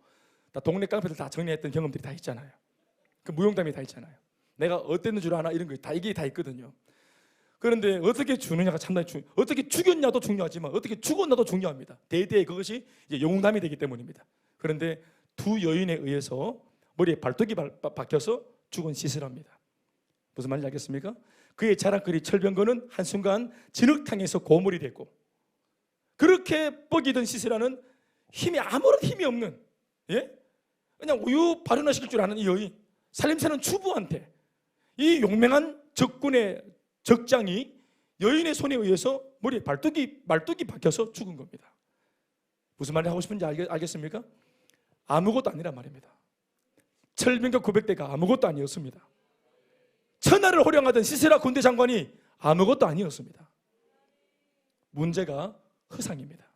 다 동네 깡패들 다 정리했던 경험들이 다 있잖아요. 그 무용담이 다 있잖아요. 내가 어땠는 줄 아나 이런 거 다 이게 다 있거든요. 그런데 어떻게 죽느냐가 상당히 중요. 어떻게 죽였냐도 중요하지만 어떻게 죽었나도 중요합니다. 대대의 그것이 이제 영웅담이 되기 때문입니다. 그런데 두 여인에 의해서 머리에 발톱이 박혀서 죽은 시스라입니다. 무슨 말인지 알겠습니까? 그의 자랑거리 철병거는 한순간 진흙탕에서 고물이 됐고 그렇게 뻐기던 시스라는 아무런 힘이 없는 그냥 우유 발효시킬 줄 아는 이 여인 살림사는 주부한테 이 용맹한 적군의 적장이 여인의 손에 의해서 머리에 말뚝이 박혀서 죽은 겁니다. 무슨 말을 하고 싶은지 알겠습니까? 아무것도 아니란 말입니다. 철병거 900대가 아무것도 아니었습니다. 천하를 호령하던 시스라 군대 장관이 아무것도 아니었습니다. 문제가 허상입니다.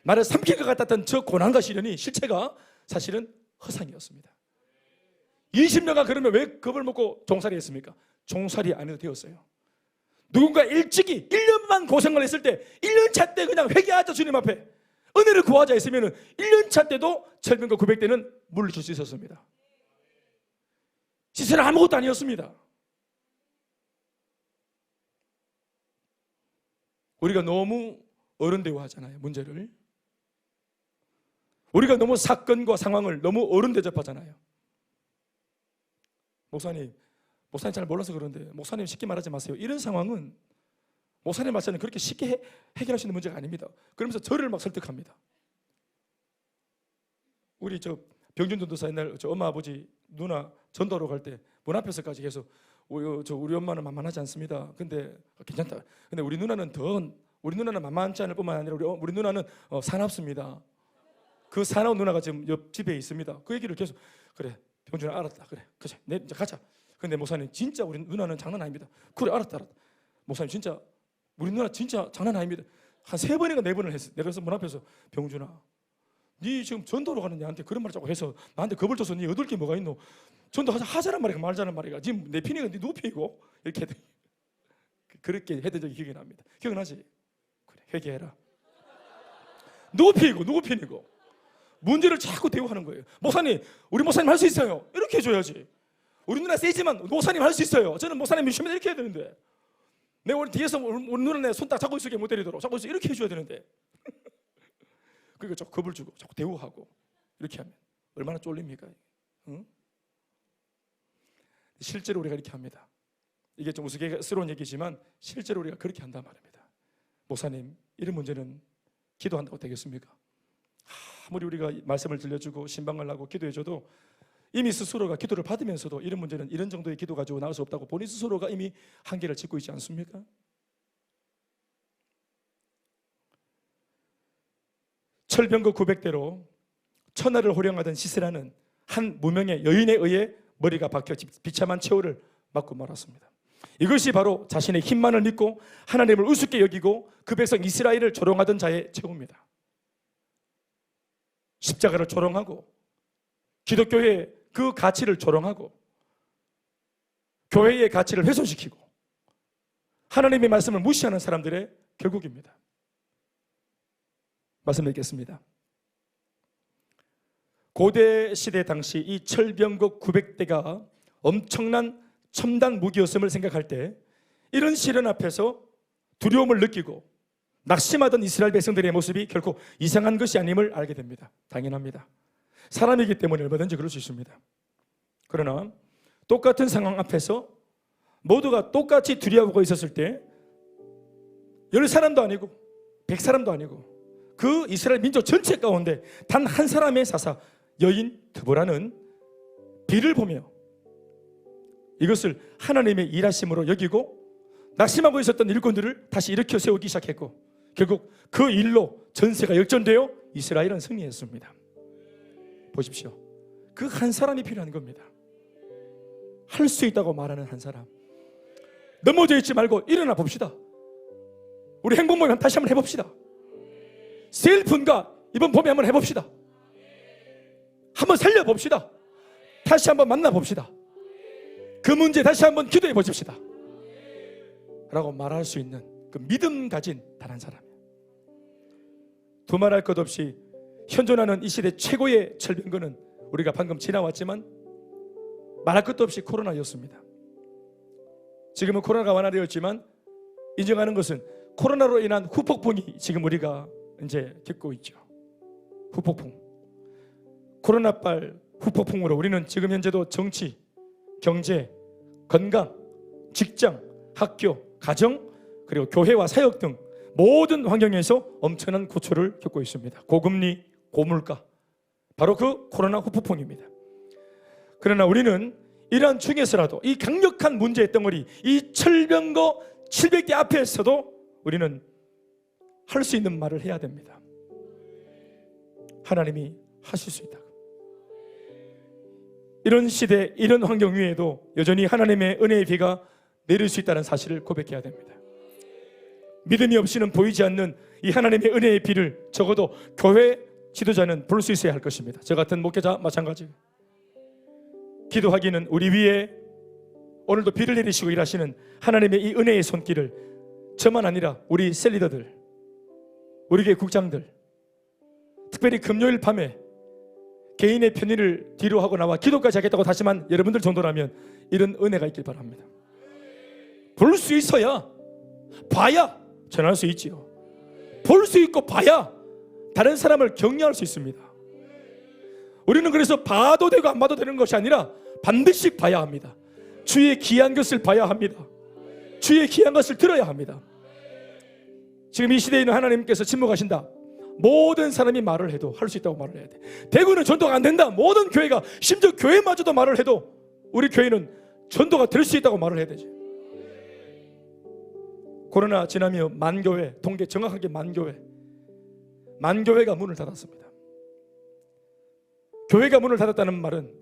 나를 삼킬 것 같았던 저 고난과 시련이 실체가 사실은 허상이었습니다. 20년간 그러면 왜 겁을 먹고 종살이 했습니까? 종살이 안 해도 되었어요. 누군가 일찍이 1년만 고생을 했을 때 1년차 때 그냥 회개하자 주님 앞에 은혜를 구하자 했으면 1년차 때도 철병거 900대는 물리칠 수 있었습니다. 시스라 아무것도 아니었습니다. 우리가 너무 어른대화하잖아요. 문제를 우리가 너무 사건과 상황을 너무 어른 대접하잖아요. 목사님 잘 몰라서 그런데 목사님 쉽게 말하지 마세요. 이런 상황은 목사님 말씀은 그렇게 쉽게 해결할 수 있는 문제가 아닙니다. 그러면서 저를 막 설득합니다. 우리 저 병준 전도사 옛날 저 엄마 아버지 누나 전도하러 갈 때 문 앞에서까지 계속 우리 엄마는 만만하지 않습니다. 근데 괜찮다. 근데 우리 누나는 만만치 않을 뿐만 아니라 우리 누나는 사납습니다. 그 사나운 누나가 지금 옆집에 있습니다. 그 얘기를 계속 그래 병준아 알았다. 그래 이제 가자. 근데 목사님 진짜 우리 누나는 장난 아닙니다. 그래 알았다. 목사님 진짜 우리 누나 진짜 장난 아닙니다. 한 3번인가 4번을 했어요. 내가 그래서 문 앞에서 병준아 네 지금 전도로 가는 애한테 그런 말 자꾸 해서 나한테 겁을 줘서 네 얻을 게 뭐가 있노? 전도 하자란 말이가 말자는 말이가 지금 내 피니가 네 누피고 이렇게 그렇게 했던 적이 기억이 납니다. 기억나지? 그래 회개해라. 누구 피니고 문제를 자꾸 대우하는 거예요. 목사님 우리 목사님 할 수 있어요. 이렇게 해줘야지. 우리 누나 세지만 목사님 할 수 있어요. 저는 목사님 믿으면 이렇게 해야 되는데 내가 우리 뒤에서 우리 누나 내 손 딱 잡고 있으게 못 때리도록 잡고 있어 이렇게 해줘야 되는데 그러니까 자꾸 겁을 주고 자꾸 대우하고 이렇게 하면 얼마나 쫄립니까? 응? 실제로 우리가 이렇게 합니다. 이게 좀 우스갯스러운 얘기지만 실제로 우리가 그렇게 한단 말입니다. 목사님 이런 문제는 기도한다고 되겠습니까? 아무리 우리가 말씀을 들려주고 신방을 하고 기도해줘도 이미 스스로가 기도를 받으면서도 이런 문제는 이런 정도의 기도 가지고 나올 수 없다고 본인 스스로가 이미 한계를 짓고 있지 않습니까? 철병거 900대로 천하를 호령하던 시스라는 한 무명의 여인에 의해 머리가 박혀 비참한 최후를 맞고 말았습니다. 이것이 바로 자신의 힘만을 믿고 하나님을 우습게 여기고 그 백성 이스라엘을 조롱하던 자의 최후입니다. 십자가를 조롱하고 기독교의 그 가치를 조롱하고 교회의 가치를 훼손시키고 하나님의 말씀을 무시하는 사람들의 결국입니다. 말씀드리겠습니다. 고대 시대 당시 이 철병거 900대가 엄청난 첨단 무기였음을 생각할 때 이런 시련 앞에서 두려움을 느끼고 낙심하던 이스라엘 백성들의 모습이 결코 이상한 것이 아님을 알게 됩니다. 당연합니다. 사람이기 때문에 얼마든지 그럴 수 있습니다. 그러나 똑같은 상황 앞에서 모두가 똑같이 두려워하고 있었을 때 10사람도 아니고 100사람도 아니고 그 이스라엘 민족 전체 가운데 단 한 사람의 사사 여인 드보라는 비를 보며 이것을 하나님의 일하심으로 여기고 낙심하고 있었던 일꾼들을 다시 일으켜 세우기 시작했고 결국 그 일로 전세가 역전되어 이스라엘은 승리했습니다. 보십시오. 그 한 사람이 필요한 겁니다. 할 수 있다고 말하는 한 사람. 넘어져 있지 말고 일어나 봅시다. 우리 행복 모임 다시 한번 해봅시다. 셀프인가 이번 봄에 한번 해봅시다. 한번 살려봅시다. 다시 한번 만나봅시다. 그 문제 다시 한번 기도해 보십시다 라고 말할 수 있는 그 믿음 가진 단 한 사람. 두말할 것 없이 현존하는 이 시대 최고의 철병거는 우리가 방금 지나왔지만 말할 것도 없이 코로나였습니다. 지금은 코로나가 완화되었지만 인정하는 것은 코로나로 인한 후폭풍이 지금 우리가 이제 겪고 있죠. 후폭풍. 코로나발 후폭풍으로 우리는 지금 현재도 정치, 경제, 건강, 직장, 학교, 가정, 그리고 교회와 사역 등 모든 환경에서 엄청난 고초를 겪고 있습니다. 고금리, 고물가, 바로 그 코로나 후폭풍입니다. 그러나 우리는 이러한 중에서라도 이 강력한 문제의 덩어리, 이 철병거 700대 앞에서도 우리는 할 수 있는 말을 해야 됩니다. 하나님이 하실 수 있다. 이런 시대, 이런 환경 위에도 여전히 하나님의 은혜의 비가 내릴 수 있다는 사실을 고백해야 됩니다. 믿음이 없이는 보이지 않는 이 하나님의 은혜의 비를 적어도 교회 지도자는 볼 수 있어야 할 것입니다. 저 같은 목회자 마찬가지. 기도하기는 우리 위에 오늘도 비를 내리시고 일하시는 하나님의 이 은혜의 손길을 저만 아니라 우리 셀리더들, 우리 교회 국장들, 특별히 금요일 밤에 개인의 편의를 뒤로 하고 나와 기도까지 하겠다고 다시만 여러분들 정도라면 이런 은혜가 있길 바랍니다. 볼 수 있어야, 봐야 전할 수 있지요. 볼 수 있고 봐야 다른 사람을 격려할 수 있습니다. 우리는 그래서 봐도 되고 안 봐도 되는 것이 아니라 반드시 봐야 합니다. 주의 귀한 것을 봐야 합니다. 주의 귀한 것을 들어야 합니다. 지금 이 시대에 있는 하나님께서 침묵하신다. 모든 사람이 말을 해도 할 수 있다고 말을 해야 돼. 대구는 전도가 안 된다. 모든 교회가, 심지어 교회마저도 말을 해도 우리 교회는 전도가 될 수 있다고 말을 해야 되지. 코로나 지나며 만교회, 통계 정확하게 만교회가 문을 닫았습니다. 교회가 문을 닫았다는 말은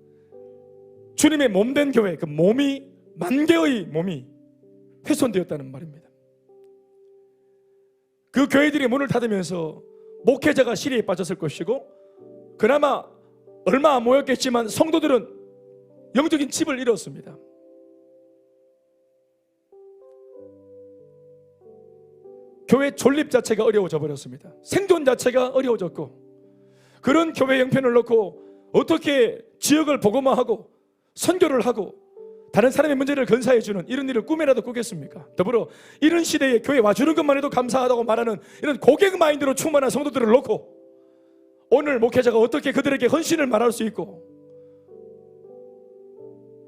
주님의 몸된 교회, 그 몸이, 만개의 몸이 훼손되었다는 말입니다. 그 교회들이 문을 닫으면서 목회자가 시리에 빠졌을 것이고, 그나마 얼마 안 모였겠지만 성도들은 영적인 집을 잃었습니다. 교회 존립 자체가 어려워져 버렸습니다. 생존 자체가 어려워졌고, 그런 교회 형편을 놓고 어떻게 지역을 복음화하고 선교를 하고 다른 사람의 문제를 건사해주는 이런 일을 꿈에라도 꾸겠습니까? 더불어 이런 시대에 교회 와주는 것만 해도 감사하다고 말하는 이런 고객 마인드로 충만한 성도들을 놓고 오늘 목회자가 어떻게 그들에게 헌신을 말할 수 있고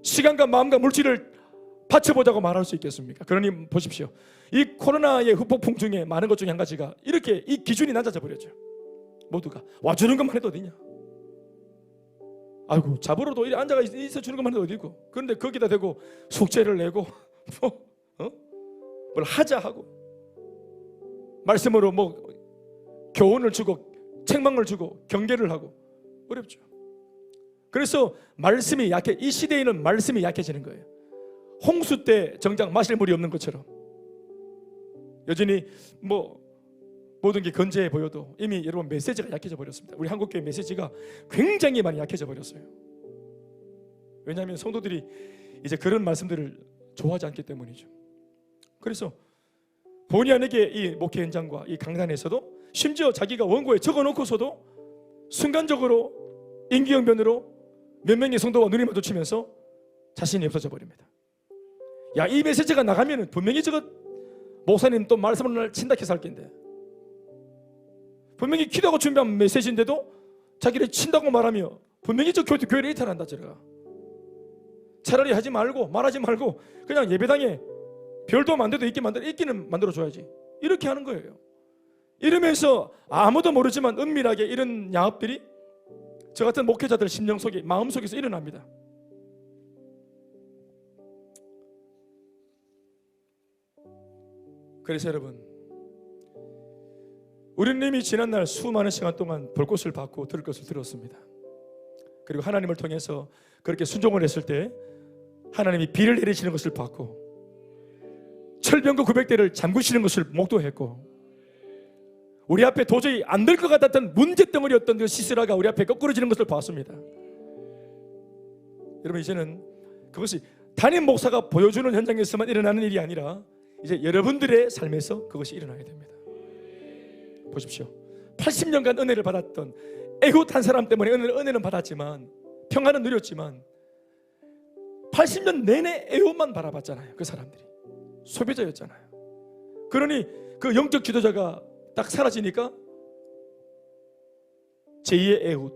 시간과 마음과 물질을 바쳐보자고 말할 수 있겠습니까? 그러니 보십시오. 이 코로나의 후폭풍 중에 많은 것 중에 한 가지가 이렇게 이 기준이 낮아져 버렸죠. 모두가 와주는 것만 해도 어디냐? 아이고 잡으러도 이리 앉아가 있어주는 것만 해도 어디고. 그런데 거기다 대고 숙제를 내고 뭘 하자 하고 말씀으로 뭐 교훈을 주고 책망을 주고 경계를 하고 어렵죠. 그래서 말씀이 약해, 이 시대에는 말씀이 약해지는 거예요. 홍수 때 정작 마실 물이 없는 것처럼 여전히 뭐 모든 게 건재해 보여도 이미 여러분 메시지가 약해져 버렸습니다. 우리 한국교회 메시지가 굉장히 많이 약해져 버렸어요. 왜냐하면 성도들이 이제 그런 말씀들을 좋아하지 않기 때문이죠. 그래서 본의 아니게 이 목회 현장과 이 강단에서도 심지어 자기가 원고에 적어놓고서도 순간적으로 임기응변으로 몇 명의 성도와 눈이 마주치면서 자신이 없어져 버립니다. 야, 이 메시지가 나가면 분명히 저거 목사님 또 말씀을 친다 해서 할 텐데, 분명히 기도하고 준비한 메시지인데도 자기를 친다고 말하며 분명히 저 교회를 이탈한다. 저래가 차라리 하지 말고 말하지 말고 그냥 예배당에 별도 만들어도 있기는 만들어줘야지, 이렇게 하는 거예요. 이러면서 아무도 모르지만 은밀하게 이런 야합들이 저 같은 목회자들 심령 속에, 마음 속에서 일어납니다. 그래서 여러분, 우리는 이미 지난날 수많은 시간 동안 볼 것을 봤고 들을 것을 들었습니다. 그리고 하나님을 통해서 그렇게 순종을 했을 때 하나님이 비를 내리시는 것을 봤고 철병거 900대를 잠그시는 것을 목도했고, 우리 앞에 도저히 안 될 것 같았던 문제덩어리였던 그 시스라가 우리 앞에 거꾸로지는 것을 봤습니다. 여러분, 이제는 그것이 담임 목사가 보여주는 현장에서만 일어나는 일이 아니라 이제 여러분들의 삶에서 그것이 일어나야 됩니다. 보십시오. 80년간 은혜를 받았던 에훗 한 사람 때문에 은혜는 받았지만, 평안은 누렸지만 80년 내내 에훗만 바라봤잖아요. 그 사람들이 소비자였잖아요. 그러니 그 영적 지도자가 딱 사라지니까 제2의 에훗,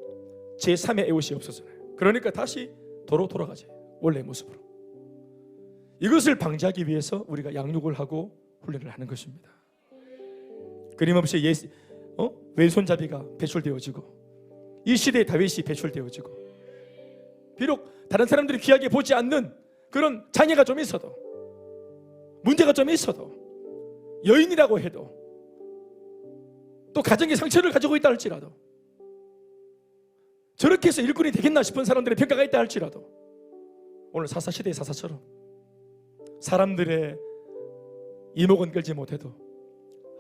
제3의 에훗이 없어졌잖아요. 그러니까 다시 도로 돌아가죠. 원래의 모습으로. 이것을 방지하기 위해서 우리가 양육을 하고 훈련을 하는 것입니다. 끊임없이 왼손잡이가 배출되어지고 이 시대의 다윗이 배출되어지고, 비록 다른 사람들이 귀하게 보지 않는 그런 장애가 좀 있어도, 문제가 좀 있어도, 여인이라고 해도, 또 가정의 상처를 가지고 있다 할지라도, 저렇게 해서 일꾼이 되겠나 싶은 사람들의 평가가 있다 할지라도, 오늘 사사시대의 사사처럼 사람들의 이목은 끌지 못해도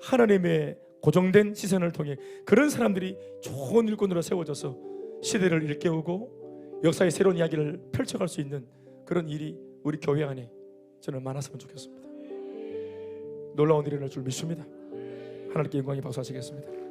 하나님의 고정된 시선을 통해 그런 사람들이 좋은 일꾼으로 세워져서 시대를 일깨우고 역사의 새로운 이야기를 펼쳐갈 수 있는 그런 일이 우리 교회 안에 저는 많았으면 좋겠습니다. 놀라운 일이 날 줄 믿습니다. 하나님께 영광이 박수하시겠습니다.